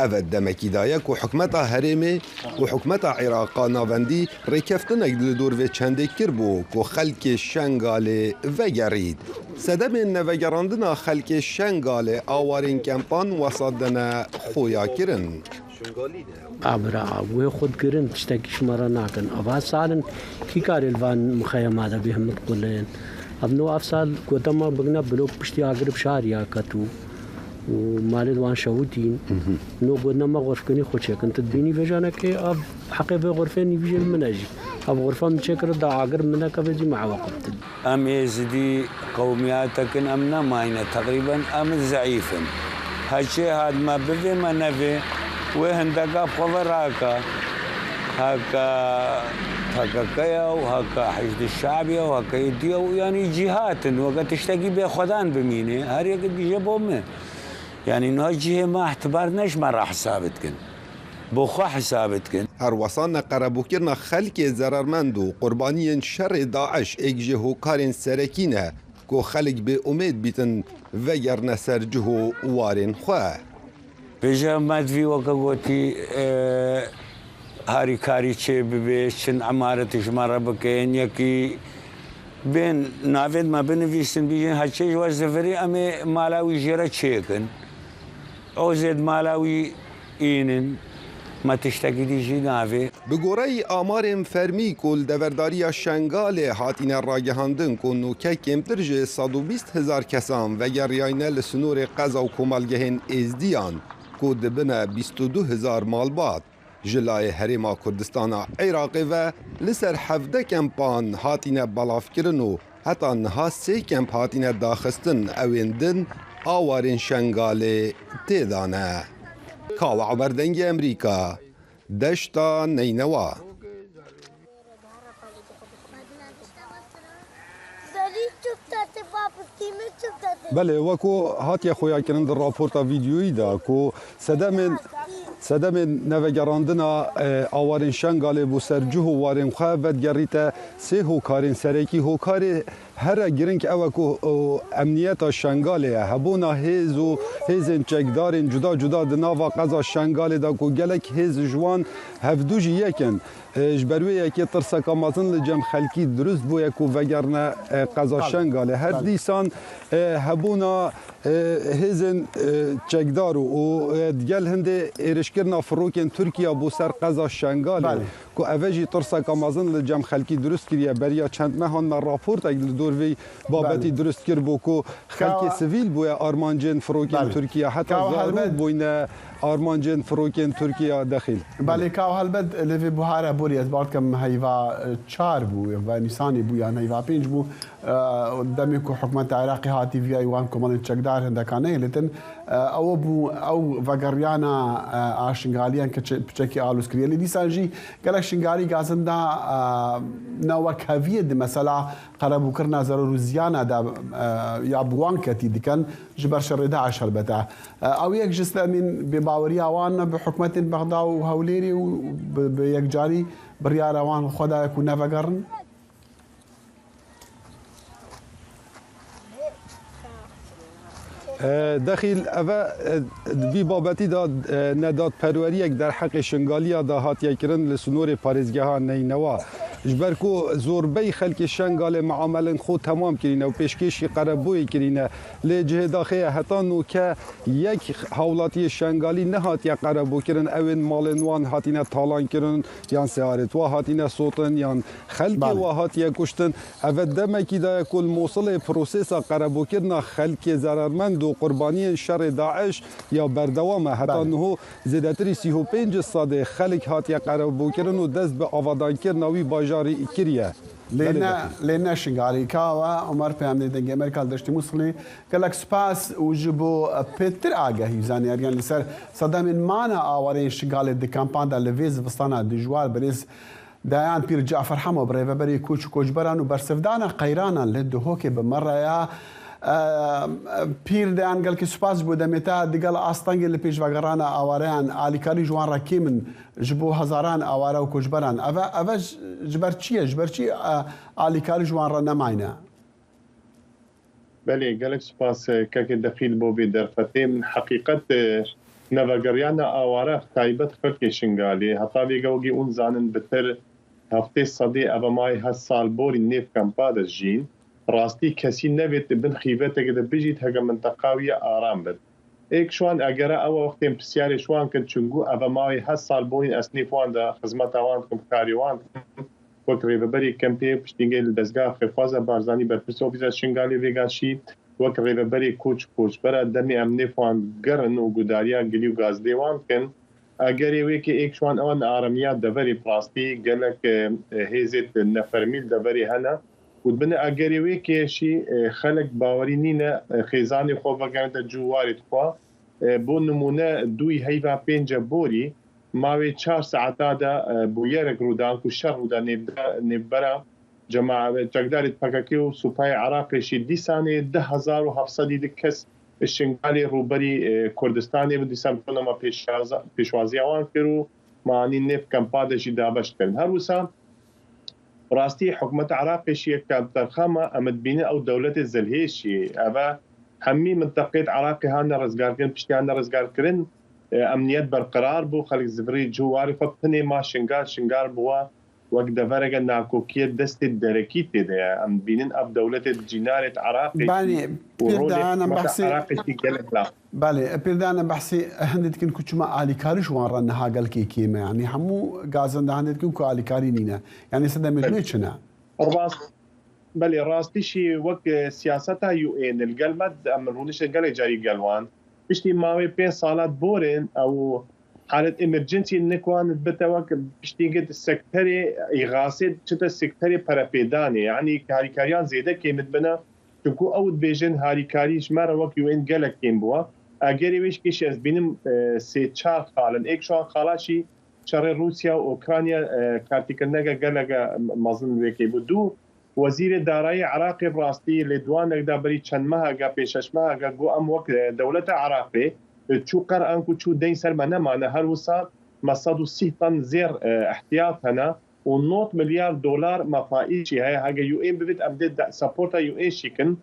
Ev demekî daye ku hikûmeta Herêmê û hikûmeta Iraqa navendî rêkeftinek li dor vê çendê kirbû ku xelkê Şengalê vegerît. Sedemên nevegerandina xelkê Şengalê awarên kempan wesa dene xoya kirin. ئابرا وێ خودگرن تشتێکی شمەرە ناکەن ئەوا ساڵن کی کارێلوان مخەیەمادە بێ هەمت بڵێن ئەبنەوە ئەف ساڵ گۆتەمە بگنە بلۆک پشتی ئاگرب شاریا کەت و مالێوان شەوتین نۆ گۆنەمە غۆرفکردنی خۆچێکن تبینی بێژانەکەی ئەف حەقێ بێ غۆرفێنی ویژێن منەژی ئەف غۆرفەم چێکرد دا ئاگر منەکە بێجی معوەقتن ئەم ێزدی قەومیاتەکن ئەم نەماینە تقریبا ئەم زەعیفن هەرچێ هاتمە ببێمە نەبێ وێ هەندەکە خۆڤەڕاکە هەکە هەکەکەیە و هەکە حیزبی شعبیە و هەکەی دیە و ینی جیهاتن وەکە تشتێکی بێخۆدان بمینێ هەرێکە دیژە بۆ من ینی نها جیهێ ما احتبار نەژمە ڕاحسابتکن بۆ خۆ حسابتکن هەروەسان نەقەرەبووکردنە خەلکێ زەرەرمەند و قوربانیên şerê Daeş êk ji hokarên serekî ne ku xelek bê umêd bîtin vegerne ser cihû warên xwe. بێژە مەدوی وەکە گوتی هاریکاری چێ ببێ چند ئەمارەتی ژمارە بکەین یەکی بێن ناوێت مە بنویسن بیژن هەرچێژ وە زەڤری ئەمێ مالاوی ژێرە چێکن ئەو زێت مالاوی ئینن مە تشتێکی دیژی ناوێ Bi goreyî amarên fermîk û li deverdariya Şengalê hatîne ragihandin ku nûkek kêmtir ji 120,000 kesan vegeriyayne li sunûrê qeza û komelgehên êzdiyan ku dibine 22,000 malbat ji layê Herêma Kurdistana Iraqê ve li ser 17 kempan hatîne belavkirin û heta niha 3 kemp hatîne daxistin ewên din awarên Şengalê têdane. Kawa Umer dengê Emerîka deşta Neynewa. Belê wekû hatiye xweyakirin di raporta vîdyoyî da ku sedemên سدم نوگراندنا آوارن شنگال بو سر جوه وارن خواه ودگریت سه هوکارن سرکی هوکار هر گرنگ اوکو امنیت شنگاله هبونا هیز و هیزن چکدارن جدا جدا دناوا قضا شنگاله دا کو گلک هیز جوان هفدوجی یکن جبروی یکی ترسک آمازن لجم خلکی درست بو یکو وگرنه قضا شنگاله هر دیسان هبونا هیزن چکدار و دگل هنده ایرشکرنا فروکن ترکیه بو سر قضا شنگاله کو اوجی ترسک آمازن لجم خلکی درست کریه بریا چند مهان من راپورت اگل دور وی بابتی درست کر بو کو خلکی سویل بو آرمانجن فروکن ترکیه حتی زارو بوینه آرمانجن فروکن ترکیه داخل بله که هلبد لوی بوهاره بوری از بارد کم هیوا 4 بو و نیسانی بو یا هیوا 5 بو دمی کو حکومت عراقی هاتی وی ایوان کمان چکدار هندکانه لتن او بو او وگریانا آشنگالیان که بچکی آلوس کریه لی دیسانجی گلک شنگالی گازنده نوک هوید مثلا قربو کرنا ضرور زیانه دا یا بوان کتی دیکن جبر شر 11 بتا او یک جسد من بباوری آوان بحکومت بغداد و هوليري و بيك جاري بريار آوان خدا يكون نفقرن داخل اوه بی بابتی دا نداد پروریک در حق شنگالیا دا هاتیه کرن لسنور پارزگاه ها نینوا جبر کو زوربی خلک شنگال معاملن خود تمام کرینه و پیشکشی قربوی کرینه لجه داخل حتی نو که یک حولاتی شنگالی نه هاتیه قربو کرن اون مالنوان هاتینه تالان کرن یان سیارت و هاتینه صوتن یان خلک و هاتیه کشتن اوه دمکی دا کل موصل پروسیسا قربو کرنا خلک ضررمند و قربانی شر داعش یا بردوامه حتی نهو زیدتری 35 ساده خلک هاتیه قربو کرن و دست به آوادان کرناوی باجاری کریه لنا شنگاری کاوا عمر پیامده دنگ امریکا داشتی موصلی کلک سپاس وجبو پتر آگاهی زانی اریان لسر صدام مانا آوارین شنگال دی کامپان دا لویز وستانا دیجوار بریز دایان پیر جعفر حمو برای بری کوچ کوچبران و برسفدانا قیرانا لدهو که بمره یا پیر دایان گل که سپاس بوده میتا دیگل آستانگی لپیش وگرانا آواریان آلیکاری جوان راکی من جبو هزاران آواره و کوچبران اوه جبر چیه؟ جبر چی آلیکاری جوان را نماینه؟ بله گلک سپاس که دخیل بو بی درفته من حقیقت نوگریانا آواره تایبت خلق شنگالی حتی بیگوگی اون زانن بتر هفته صدی اوه مای 8 سال بوری نیف کمپاد از جین راستی کسی نوید بن خیبته که بجید هگه منطقاوی آرام بد ایک شوان اگر او وقتی امپسیاری شوان کن چونگو اوه مای 8 سال بورین اسنیفوان دا خدمت آوان کم کاریوان وقت ریوبری کمپی پشتینگه لدزگاه خفاز بارزانی برپرس اوفیز شنگالی ویگاشی وقت ریوبری کوچ برا دمی امنیفوان گرن و گوداریا گلیو گاز دیوان کن اگر یوی که ایک شوان اوان آرامیات دوری پراستی گلک هیزت نفرمیل دوری هنه ودبنا اگریوی که شی خلق باوری نینه خیزانی خوب وگرنده جواری تخوا بو نمونه دوی هیوا 5 بوری ماوی 4 ساعتا دا بو یرک رودان کو شر رودا نبرا جماعه چقدارت پاکاکی و سوپای عراقی شی دیسانی 10700 کس شنگالی روبری کردستانی و دیسان ما پیشوازی آوان کرو معنی نف کمپادشی دابش کرن هر وسا راستی حکومت عراقی شیء کابترخامه امد بینه او دولت زلهیشی اوه همی منطقه عراقی هانا رزگار کرن پشتی هانا رزگار کرن امنیت برقرار بو خلق زبری جواری فبتنی ما شنگار بوا وقت دفرق ناکوکیت دست درکی تیده ام بینن اب دولت جنارت عراقی بله پیردانا بحثی بله پیردانا بحثی هندید کن کچما آلیکاریش وان رنها گل کی کیمه یعنی همو گازن ده هندید کن که آلیکاری نینه یعنی سده مجموعه چنه بله راستی شی وقت سیاستا یو این الگلمت امرونش الگل جاری گلوان بشتی ماوی 5 سالات بورن او حالة إمرجنسي نكوان بتوقع بشتيجت السكتري إغاثة شتى السكتري برابيداني يعني كاريكاريان زيادة كيمت بنا تكو أود بيجن هاريكاريش مرة وقت يوين جلك كيم بوا أجري ويش كيش از بينم سيتشار خالن إيك شو خالاشي شر روسيا وأوكرانيا كارتيكنجا جلجا مظن ويكي بدو وزير دارای عراقی براستی لدوان نقدر بری چند ماه جا پیشش ماه جا گو ام وقت دولت عراقی شو قرأنك وشو دين سلمنا معنا هالوصا مصادو 6 طن زير احتياط هنا ونوت مليار دولار ما فائشي هاي حاجة يو ان ببيت أبديت سابورتا يو ان شيكن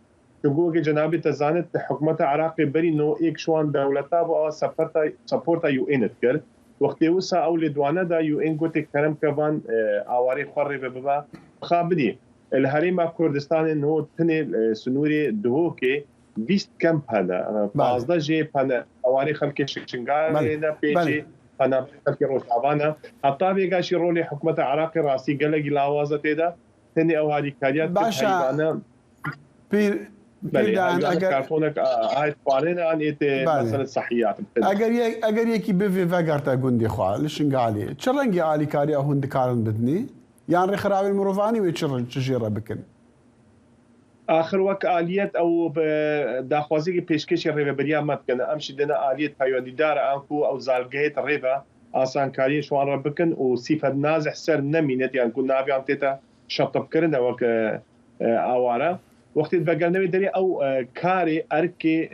تقول جنابي تزانت حكومة عراقي بري نو إيك شوان دولتا بقى سابورتا يو ان تكر وقت وسا أول دوانا دا يو ان قلت كلام كمان أواري خري ببا خابدي الهريمة كردستان إنه تني سنوري دهوكي بيست كامب هذا بعض جي بنا أواري خلك شنغاري نا بيجي أنا خلك روش عبانا حتى بيجاشي رولي حكومة عراقي راسي قلق لاوازة تدا تني أواري كاريات باشا بله كارتونك هاي فارينا عن إنت مثلا صحيات أجر يكي بفي فقرتا جندي خوا لشنقالي تشرنجي عالي كاري هند كارن بدني يعني خراب المروفاني ويتشرن تجيره بكن آخر وقت آليات أو داخوازي بيشكش الريفا ما كان أمشي دنا آليات هاي دار أنكو أو زالجيت الريفا آسان كاري شوان ربكن وصفة نازح سر نمينت يعني كنا نبي عم تتا شطب كرنا وك أوارا وقت بقرنا بدري أو كاري أركي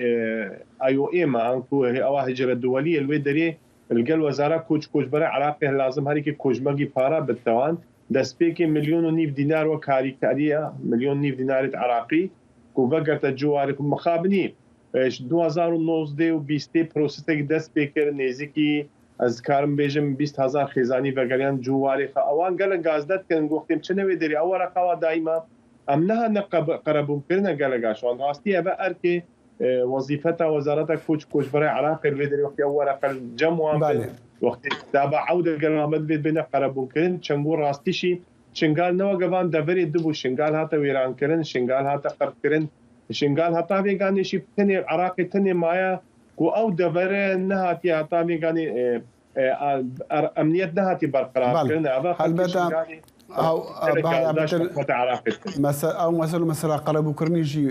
أيو إيما أنكو أو هجرة دولية الودري الجل وزارة كوش برا عراقي لازم هريك كوش مجي بارا بالتوان دسبيكي 1.5 مليون دينار وكاري كارية 1.5 مليون دينار عراقي وبقرت الجوارك مخابني 2019 بروسيسك دسبيكر نيزيكي از كارم بيجم 20,000 خزاني وقريان جواري اوان قال غازدات كان وقتم چنوي دري اورا قوا دائما امنها نقب قربون كرنا قال غاشوان راستي ابا اركي وظيفتها وزارتك كوش برا عراقي الفيدري وقت اورا قال جموا وقت تابع عودة قرامت بين قربون كرن شنقول راستيشي شنقال نوا قبان دبري دبو شنقال هاتا ويران كرن شنقال هاتا قرب كرن شنقال هاتا بيقاني شي بتني عراقي تني مايا كو او دبري نهاتي هاتا بيقاني امنية نهاتي برقرار كرن او مثلا قربو كرنيجي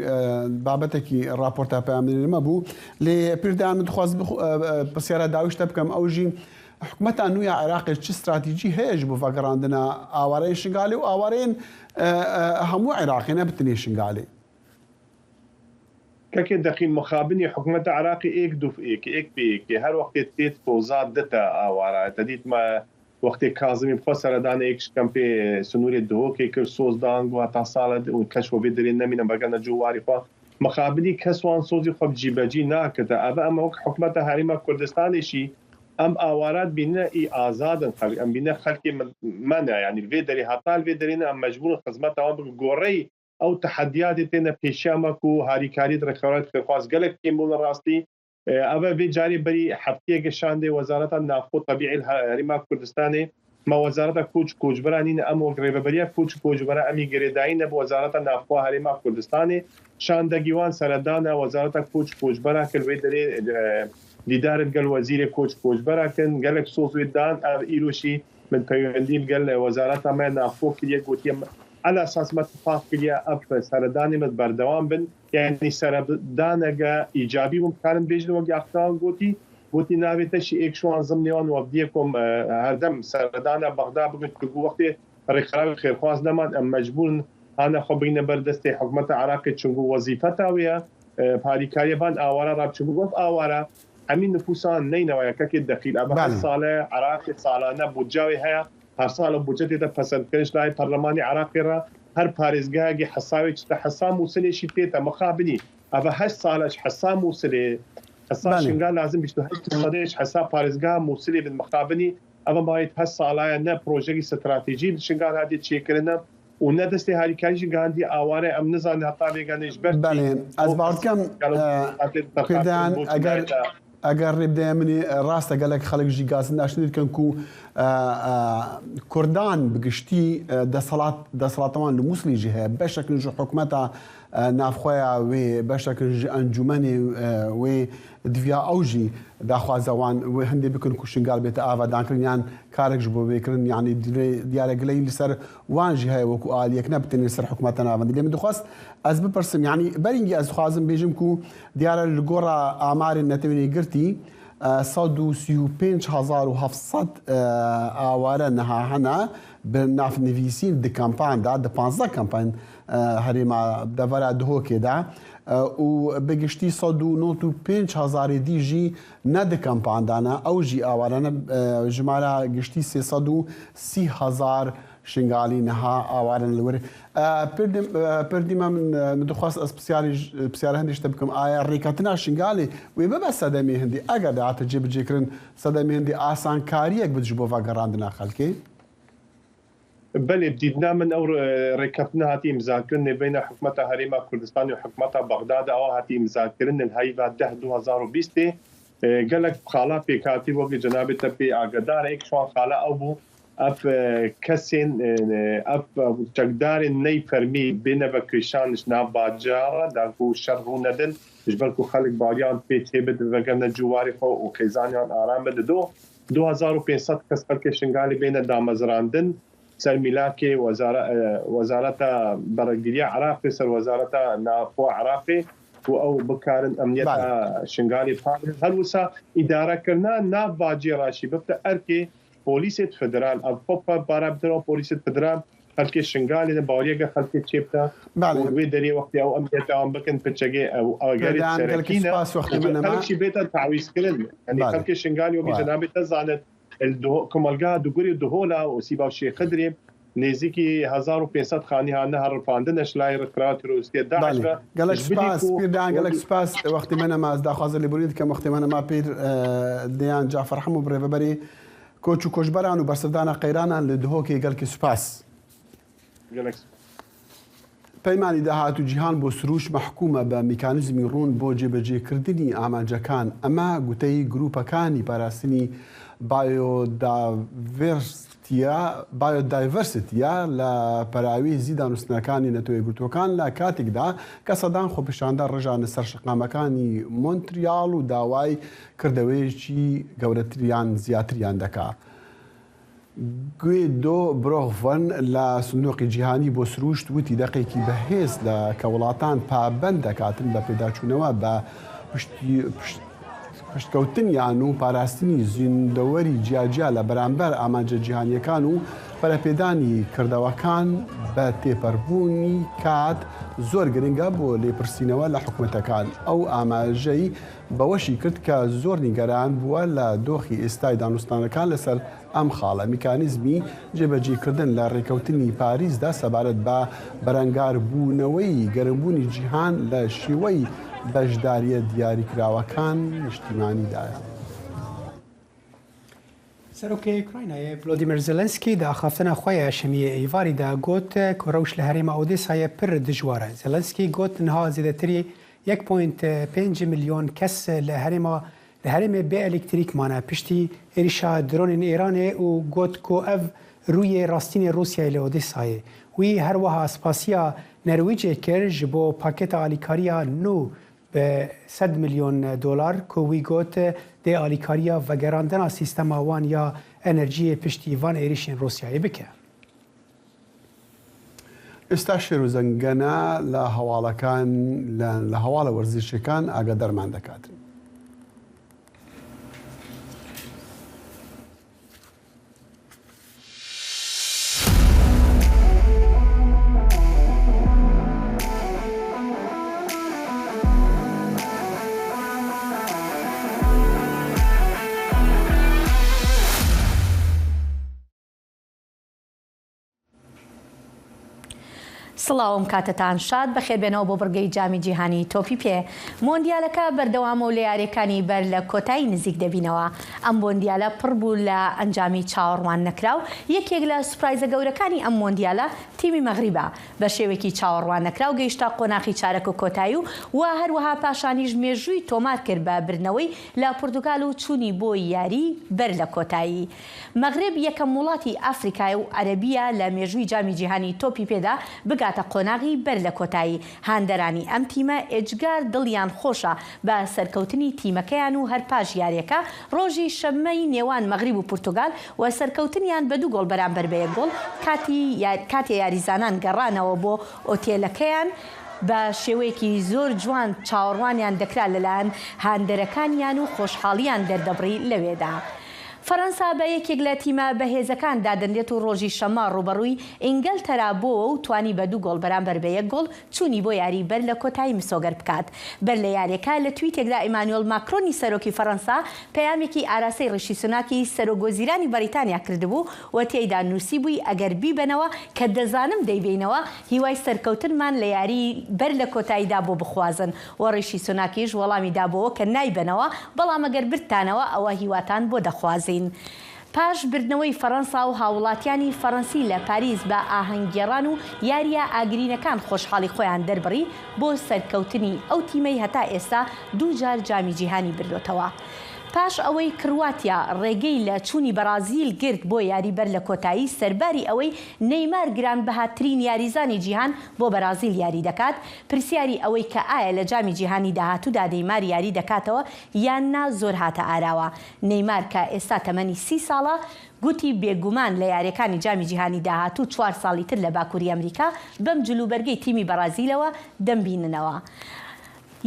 بابتكي الرابورتا بامن ما بو لي بيردان متخواز بسياره داوش تبكم اوجي حكومه انو يا عراق تش استراتيجي هيج بو فكر عندنا اوارين شنغالي واوارين همو عراقينا بتني شنغالي كاكي دخيل مخابني حكومه عراقي ايك دوف ايك بيك هر وقت تيت فوزات دتا اوارا تديت ما وقتی کاظمی بخسر دان ایکش کمپی سنوری دو که کرسوز دانگ و تصالد و کشف بدرین نمینم بگن جواری خوا مخابلی کسوان سوزی خوب جیبجی نکرده اما وقت حکومت حریم کردستانشی ام آوارات بینه ای آزادن خلق ام بینه خلقی منع يعني الفيدري هطال الفيدرين ام مجبور خدمات عم بقوري او تحديات تنا بيشامكو هاريكاري رخوات خاص قالك كيمون راستي أبا في جاري بري حفتية قشاندي وزارة النافو طبيعي الهريمة كردستاني ما وزارة كوج برانين أمو قريبا بريا كوج برا أمي قريداين بوزارة النافو هريمة كردستاني شاندا جيوان سردانا وزارة كوج برا كالوي دلي لدار قال وزير كوج برا كان قالك صوص ويدان إيروشي من بيوندين قال وزارة ما نافو كليا قوتيا على أساس ما اتفاق كليا أب سرداني من بردوان بن يعني سردانة إيجابي ممكن بيجي وقت أختار قوتي نابي تشي إيك شو أنظمنيون وبديكم هردم سردانة بغداد بقول تقول وقت رخراوي خير خواص نمان أم مجبور أنا خبرين بردستي حكومة عراقي تشنقو وظيفتها ويا بهاريكاري بان آوارا راب تشنقو آوارا همين نفوسان نينا ويا كاكيد دخيل أبا الصالة عراقي صالانة بوجاوي هيا هر سال بوجتي تفسد كرش لاي برلماني عراقي را هر باريزگاهي حساوي حسام موصلي شي تيتا مخابني أبا 8 سالش حسام موصلي حسام شنقال لازم بيشتو 8 سالش حساب باريزگاه موصلي بالمخابني أبا ما يتحس على نا بروجي استراتيجي شنقال هادي تشيكرنا وندستي هاري كايجي غاندي اواري ام نزان حتى بيغانيش بله از بعد كم كردان اگر ربدا مني راستا قالك خلق جي غاز ناشنيد كنكو كردان بقشتي دا صلاتوان لموصلي جهه بشكل جو حكومتها نافخويا و بشكل انجمني و دفيا اوجي داخوا زوان وهندي بكن كوشنقال بيت افا دانكرين يعني كارك جبو بكرن يعني ديالك قليل لسر وانجي هاي وكو آل يكنبتن لسر حكومتنا اللي من دخواست از ببرسم يعني برينجي از خوازم بيجمكو ديال القرى اعمار النتمني قرتي 135,700 آواره نها هنا بناف نفيسين دي كامبان دا 15 كامبان هريما دفرا دهو كده و بگشتی 195,000 دیجی ندکم پاندانه او جی آوارانه جمالا گشتی 330,000 شنگالی نها آوارن لور پردی من دخواست از بسیار هندیش تبکم آیا ریکاتنا شنگالی و ببا صدمی هندی اگر دعات جیب جیکرن صدمی هندی آسان کاری یک بجبو واقراندنا خلکی بله دیدنا من او رکبنا هاتی مذاکرن بین حکومت هریما کردستان و حکومت بغداد او هاتی مذاکرن الهی و 2020 قالك خالا في كاتب وقت جناب تبي عقدار ايك شو خالا ابو اف كسين اف تقدار ني فرمي بين بكريشان ناب باجار داكو شرهو ندن جبلكو خلق باريان في تيبت وغن جواري خو وكيزانيان آرام بدو 2500 کس خلق شنگالی بین دامزراندن سر ملاكي وزارة برقدية عراقي سر وزارة نافو عراقي او بكارن امنيت شنگالی فاضل هل وسا اداره کرنا ناف باجي راشي ببدا اركي بوليسيت فدرال او بوبا بارابترو بوليسيت فدرال خلقي شنگالی باوريغا خلقي تشيبتا وي دري وقت او امنيت او بكن بتشجي او غاريت سركينا خلقي بيتا تعويض كلن يعني خلقي شنگالی وبي جناب تزانت الدو كمالغا دوغري دهولا وسيبا شيخ خدري نزیکی 1500 خانی ها نهر فاندنش لای رکرات روسیه داعش قالك سپاس پیردان قالك سپاس وقتی من ما از داخواز لیبرید که وقتی من ما پیر دیان جعفر حمو بريفبري کوچو کوچبران و برسردان قیرانان لدهوکی قالك سپاس قالك پەیمانی داهات و جیهان بۆ سروش محکومە بە میکانیزمی ڕوون بۆ جێبەجێکردنی ئامانجەکان ئەمە گوتەی گروپەکانی پاراستنی بایۆدایڤەرسیتیە لە پەراوی زیدانوستنەکانی نەتۆی گرتوەکان لە کاتێکدا کە سەدان خۆپیشاندە ڕژانە سەر شقامەکانی مۆنتریال و داوای کردەوەیەکی گەورەتریان زیاتریان دەکات. گوێدۆ برۆڤن لە سندوقی جیهانی بۆ سروشت وتی دەقێکی بەهێز لە کە وڵاتان پابەند دەکاتن بە پێداچوونەوە بە پشتکەوتنیان و پاراستنی زیندەوەری جیاجیا لە بەرامبەر ئامانجە جیهانیەکان و بەرەپێدانی کردەوەکان بە تێپەڕبوونی کات زۆر گرنگە بۆ لێپرسینەوە لە حکوومەتەکان ئەو ئاماژەی بەوەشی کرد کە زۆر نیگەران بووە لە دۆخی ئێستای دانوستانەکان لەسەر ئەم خاڵە میکانیزمی جێبەجێکردن لە ڕێکەوتنی پاریسدا سەبارەت بە بەرەنگاربوونەوەی گەرمبوونی جیهان لە شێوەی بەشداریە دیاریکراوەکان نیشتیمانیدایە. سەرۆکی ئوکراینایە ڤلۆدیمیر زێلەنسکی داخافتنە خۆی شەمیە ئەیڤاریدا گوت کە ڕەوش لە هەرێمە ئۆدێسایە پڕ دژوارە. زێلەنسکی گوت نها زیاتری 1.5 میلیۆن کەس لە هەرێمە بێ ئەلکتریکمانە پشتی عێریشا درۆنên ئێرانê û got ku ev rûyê rastînê Rûsyayê li Odêsayê. Wî herwiha spasiya Nerwîcê kir ji bo paketa alîkariya nû bi $100 milyon ku wî got dê alîkariya vegerandina sîstema wan ya enerjiyê piştî van êrişên Rûsyayê bike. ئێستا شێر و زەنگەنە لە هەواڵەکان لە هەواڵە وەرزشەکان ئاگادارمان دەکاتن. سڵاوم کاتتان شاد بەخێربێنەوە بۆ بڕگەی جامی جیهانی تۆپی پێ. مۆندیالەکە بەردەوامە و لە یاریەکانی بەر لە کۆتایی نزیک دەبینەوە. ئەم مۆندیالە پڕ بوو لە ئەنجامی چاوەڕوان نەکراو. یەکێک لە سوپرایزە گەورەکانی ئەم مۆندیالە تیمی مەغریبە بە شێوێکی چاوەڕوان نەکراو گەیشتا قۆناغی چارەک و کۆتایی و هەروەها پاشانیش مێژووی تۆمار کرد بە برنەوەی لە پورتوگال و چوونی بۆ یاری بەر لە کۆتایی. مەغرب یەکەم وڵاتی ئەفریقای و عەرەبیە لە مێژووی جامی جیهانی تۆپی پێدا بگاتە قۆناغی بەر لە کۆتایی. هاندەرانی ئەم تیمە ئێجگار دڵیان خۆشە بە سەرکەوتنی تیمەکەیان و هەرپاش یاریەکە ڕۆژی شەممەی نێوان مەغریب و پورتوگال و سەرکەوتنیان بە 2 گۆڵ بەرامبەر بە 1 گۆڵ کاتێ یاریزانان گەڕانەوە بۆ ئۆتێلەکەیان بە شێوەیەکی زۆر جوان چاوەڕوانیان دەکرا لەلایەن هاندەرەکانیان و خۆشحاڵیان دەردەبڕی لەوێدا. فەرەنسا بە یەکێک لە تیمە بەهێزەکان دادەنرێت و ڕۆژی شەمە ڕوبەڕووی ئینگلتەرا بۆەوە و توانی بە 2 گۆڵ بەرامبەر بە 1 گۆڵ چوونی بۆ یاری بەر لە کۆتایی مسۆگەر بکات. بەر لە یاریەکە لە تویتێکدا ئیمانوێل ماکرۆنی سەرۆکی فەرەنسا پەیامێکی ئاراسەی ڕیشی سوناکی سەرۆکوەزیرانی بەریتانیا کردبوو و تێیدا نووسی بووی ئەگەر بیبەنەوە کە دەزانم دەیبینەوە هیوای سەرکەوتنمان لە یاری بەر لە کۆتاییدا بۆ بخوازن و ڕیشی سوناکیش وەڵامی دابەوە کە نایبەنەوە بەڵام ئەگەر برتانەوە ئەوە هیواتان بۆ دەخوازین. پاش بردنەوەی فەرەنسا و هاوڵاتیانی فەڕەنسی لە پاریس بە ئاهەنگگێڕان و یاریە ئاگرینەکان خۆشحاڵی خۆیان دەربڕی بۆ سەرکەوتنی ئەو تیمەی هەتا ئێستا 2 جار جامی جیهانی بردوتەوە. پاش ئەوەی کرواتیا ڕێگەی لە چوونی بەرازیل گرت بۆ یاریبەر لە کۆتایی سەرباری ئەوەی نەیمار گرانبەهاترین یاریزانی جیهان بۆ بەرازیل یاری دەکات، پرسیاری ئەوەی کە ئایا لە جامی جیهانی داهاتوودا نەیمار یاری دەکاتەوە یان نا زۆر هاتە ئاراوە. نەیمار کە ئێستا تەمەنی 30 ساڵە گوتی بێگومان لە یاریەکانی جامی جیهانی داهاتوو 4 ساڵی تر لە باکووری ئەمریکا بەم جلوبەرگەی تیمی بەرازیلەوە دەمبیننەوە.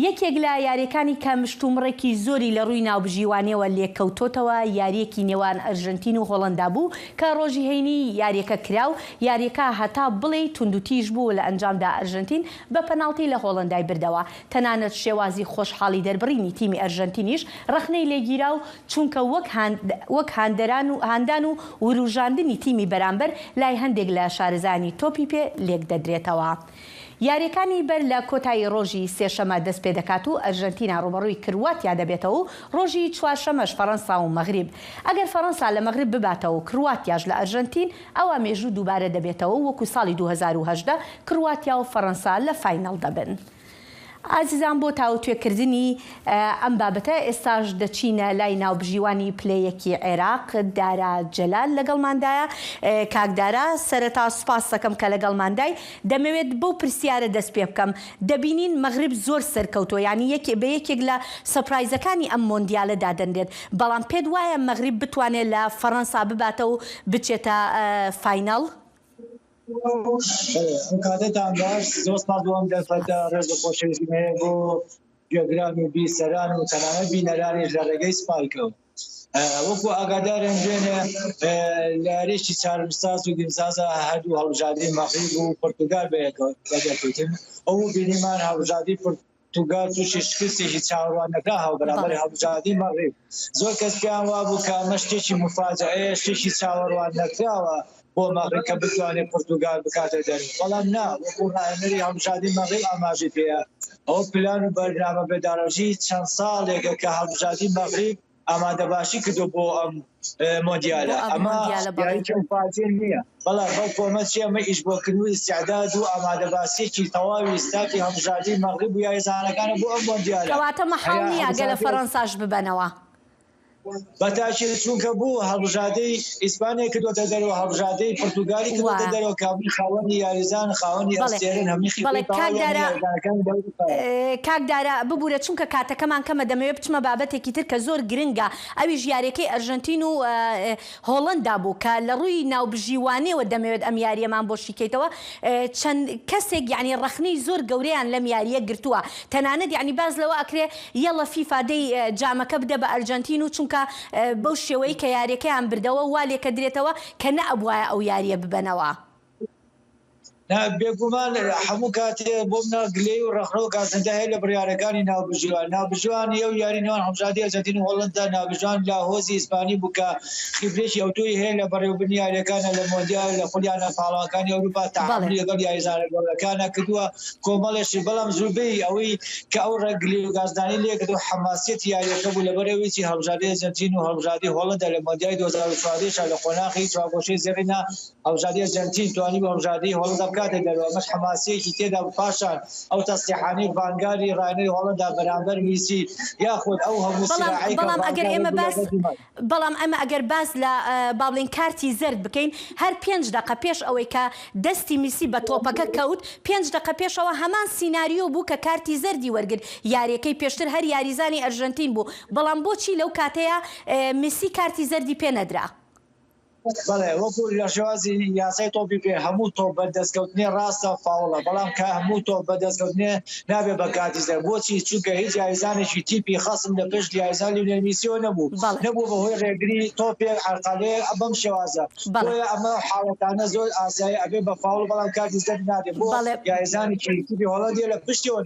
یەکێک لە یاریەکانی کە مشتومڕێکی زۆری لە ڕووی ناوبژیوانیەوە لێکەوتۆتەوە یاریەکی نێوان ئەرژەنتین و هۆڵەندا بوو کە ڕۆژی هەینی یاریەکە کراو. یاریەکە هەتا بڵێ توندوتیژ بوو لە ئەنجامدا ئەرژەنتین بە پەناڵتی لە هۆڵەندای بردەوە. تەنانەت شێوازی خۆشحاڵی دەربڕینی تیمی ئەرژەنتینیش ڕخنەی لێگیرا و چونکە وەک هاندان و وروژاندنی تیمی بەرامبەر لای هەندێک لە شارەزانی تۆپی پێ لێک دەدرێتەوە. یاریەکانی بەر لە کۆتایی ڕۆژی سێشەمە دەست پێ دەکات و ئەرژەنتینا ڕوبەڕووی کرواتیا دەبێتەوە و ڕۆژی چوارشەمەش فەرەنسا و مەغریب. ئەگەر فەرەنسا لە مەغریب بباتەوە و کرواتیاش لە ئەرژەنتین ئەوە مێژوو دووبارە دەبێتەوە وەکو ساڵی 2018 کرواتیا و فەرەنسا لە فاینەڵ دەبن. ئازیزان بۆ تاوتوێکردنی ئەم بابەتە ئێستاش دەچینە لای ناوبژیوانی پلەیەکی عێراق دارا جەلال لەگەڵماندایە. کاکدارا سەرەتا سوپاس دەکەم کە لەگەڵماندای. دەمەوێت بەو پرسیارە دەست پێ بکەم، دەبینین مەغریب زۆر سەرکەوتۆ یانی بە یەکێک لە سەپرایزەکانی ئەم مۆندیالە دادەنرێت، بەڵام پێت وایە مەغریب بتوانێت لە فەرەنسا بباتە و بچێتە فاینەڵ؟ کاتتان باش، زۆر سپاس بۆم دەرفەتە ڕێز و خۆشەویستیمەیە بۆ گوێگران و بیسەران و تەنانەت بینەرانیش لە ڕێگەی سپایکەوت. وەکو ئاگادارم بێنە لە یاریشی چارمساز و دیمسازە هەردوو هەڵبژاردنی مەغریب و پورتوگال بەدەکەوتن. ئەو بینیمان هەڵبژاردنی پورتوگال تووشی شکستێکی چاوەڕوان نەکرا هەڵبەرامبەری هەڵبژاردنی مەغریب. زۆر کەس پێیان وابوو کە ئەمە شتێکی مفاجئەیە، شتێکی چاوەڕوان نەکراوە بۆ مەغریب کە بتوانێت پورتوگال بکاتە دەرەوە، بەڵام نا، وەکو ڕاهێنەری هەڵبژاردنی مەغریب ئاماژەی پێیە. ئەو پلان و بەرنامە بێداڕەژی چەند ساڵێکە کە هەڵبژاردنی مەغریب ئامادەباشی کردو بۆ ئەم مۆندیالە. ئەمە یاریکە فاجعه نییە، بەڵام بەو کۆمەچی ئەمە ئیشبۆکردن و ئیستیعداد و ئامادەباسیێکی تەواوی ستافی هەڵبژاردنی مەغریب و یاریزانەکانە بۆ ئەم مۆندیالە. کەواتە مەحاڵ نییە گە لە فەرەنساش ببەنەوە. بەتاکید چونکە بوو هەڵبژاردەی ئیسپانیا کردوتە دەرەوە، هەڵبژاردەی پورتوگالی کردوتە دەرەوە، کابلی خاوەنی یاریزان خاوەنی ئەستێرن هەمیشی کاکدارە ببوورە چونکە کاتەکەمان کەمە دەمەوێت بچمە بابەتێکی تر کە زۆر گرنگە، ئەویش یاریەکەی ئەرژەنتین و هۆڵەندا بوو کە لە ڕووی ناوبژیوانیەوە دەمەوێت ئەم یاریەمان بۆ شیکەیتەوە. چەند کەسێک یعنی ڕخنەی زۆر گەورەیان لەم یاریە گرتووە، تەنانەت یعنی باز لەوە ئەکرێ یەڵە فیفا دەی جامەکە بدە بە ئەرژەنتین و چونکە بەو شێوەی کە یاریەکەیان بردەوە وا لێکە درێتەوە کە نەئەبوایە ئەو یاریە ببەنەوە. بێگومان هەموو کاتێ بۆ منە گلەی و ڕەخنە و کازەندە هەیە لە بڕیارەکانی ناوبژیوان ئەو یاری نێوان هەڵبژاردنی ئەرژەنتین و هۆڵەندا ناوبژیوان لاهۆزی ئیسپانی بوو کە خیبرێکی ئەوتۆی هەیە لە بەڕێوەبردنی یاریەکانە لە مۆندیال لە خولیانە پاڵەوەکانی ئەوروپا تەعاملی لەگەڵ یاریزانە گەورەکانە کردووە کۆمەڵێکی، بەڵام زوبەی ئەوەی کە ئەو ڕێگلی و گازدانی لێکرد و حەماسیەتی یاریەکە بوو لەبەرەوەی هەڵبژاردنی ئەرژەنتین و هەڵبژاردنی هۆڵەندا لە مۆندیای 2014 لە قۆناغی چوارگۆشەی زێڕینا هەڵبژاردنی ئەرژەنتین توانی بە هەڵبژاردنی هۆڵەندا بکاتە دەرەوە. حماسەیەکی تێدا پاشان ئەو تەستیحانەی ڤانگاری ڕایەنەی هۆڵەندا بەرامبەر میسی یاخود ئەو هەموو سیراعی بەڵام ئەمە ئەگەر باز لە باڵین کارتی زرد بکەین هەر 5 دقە پێش ئەوەی کە دەستی میسی بە تۆپەکە کەوت 5 دقە پێشەوە هەمان سیناریۆ بوو کە کارتی زردی وەرگرت. یاریەکەی پێشتر هەر یاریزانی ئەرژەنتین بوو، بەڵام بۆچی لەو کاتەیە میسی کارتی زردی پێ نەدرا؟ بەڵێ وەکو لە شێوازی یاسای تۆپی پێ هەموو تۆ بەدەستکەوتنی ڕاستە فاوڵە بەڵام کە هەموو تۆ بەدەستکەوتنێ نابێ بە کاتیزە بۆچی چونکە هیچ یاریزانێکی تیپی خەسم لە پێش یاریزان لیۆنێل میسیۆ نەبوو بەهۆی ڕێگری تۆپێک عەرقەلەیەک بەم شێوازە بۆیە ئەمە حاڵەتانە زۆر ئاسایی ئەبێ بە فاوڵ بەڵام کاتیزە نادێ بۆ یاریزانێکی تیپی هۆڵەندیە لە پشتیەوە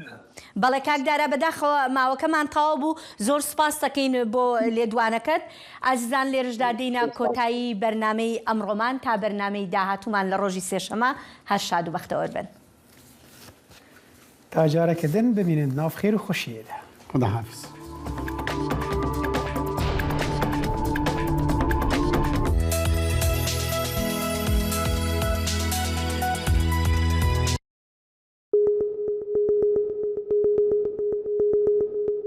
بەڵێ کاکدارە بەداخەوە ماوەکەمان تەواو بوو زۆر سپاس دەکەین بۆ لێدوانەکەت ئازیزان لێرەشدا دێینە کۆتایی بەرنامەی ئەمڕۆمان تا بەرنامەی داهاتوومان لە ڕۆژی سێشەمە هەر شاد و بەختەوەر بن تا جارەکە دن ببینن ناو خێر و خۆشیێدا خدا حافظ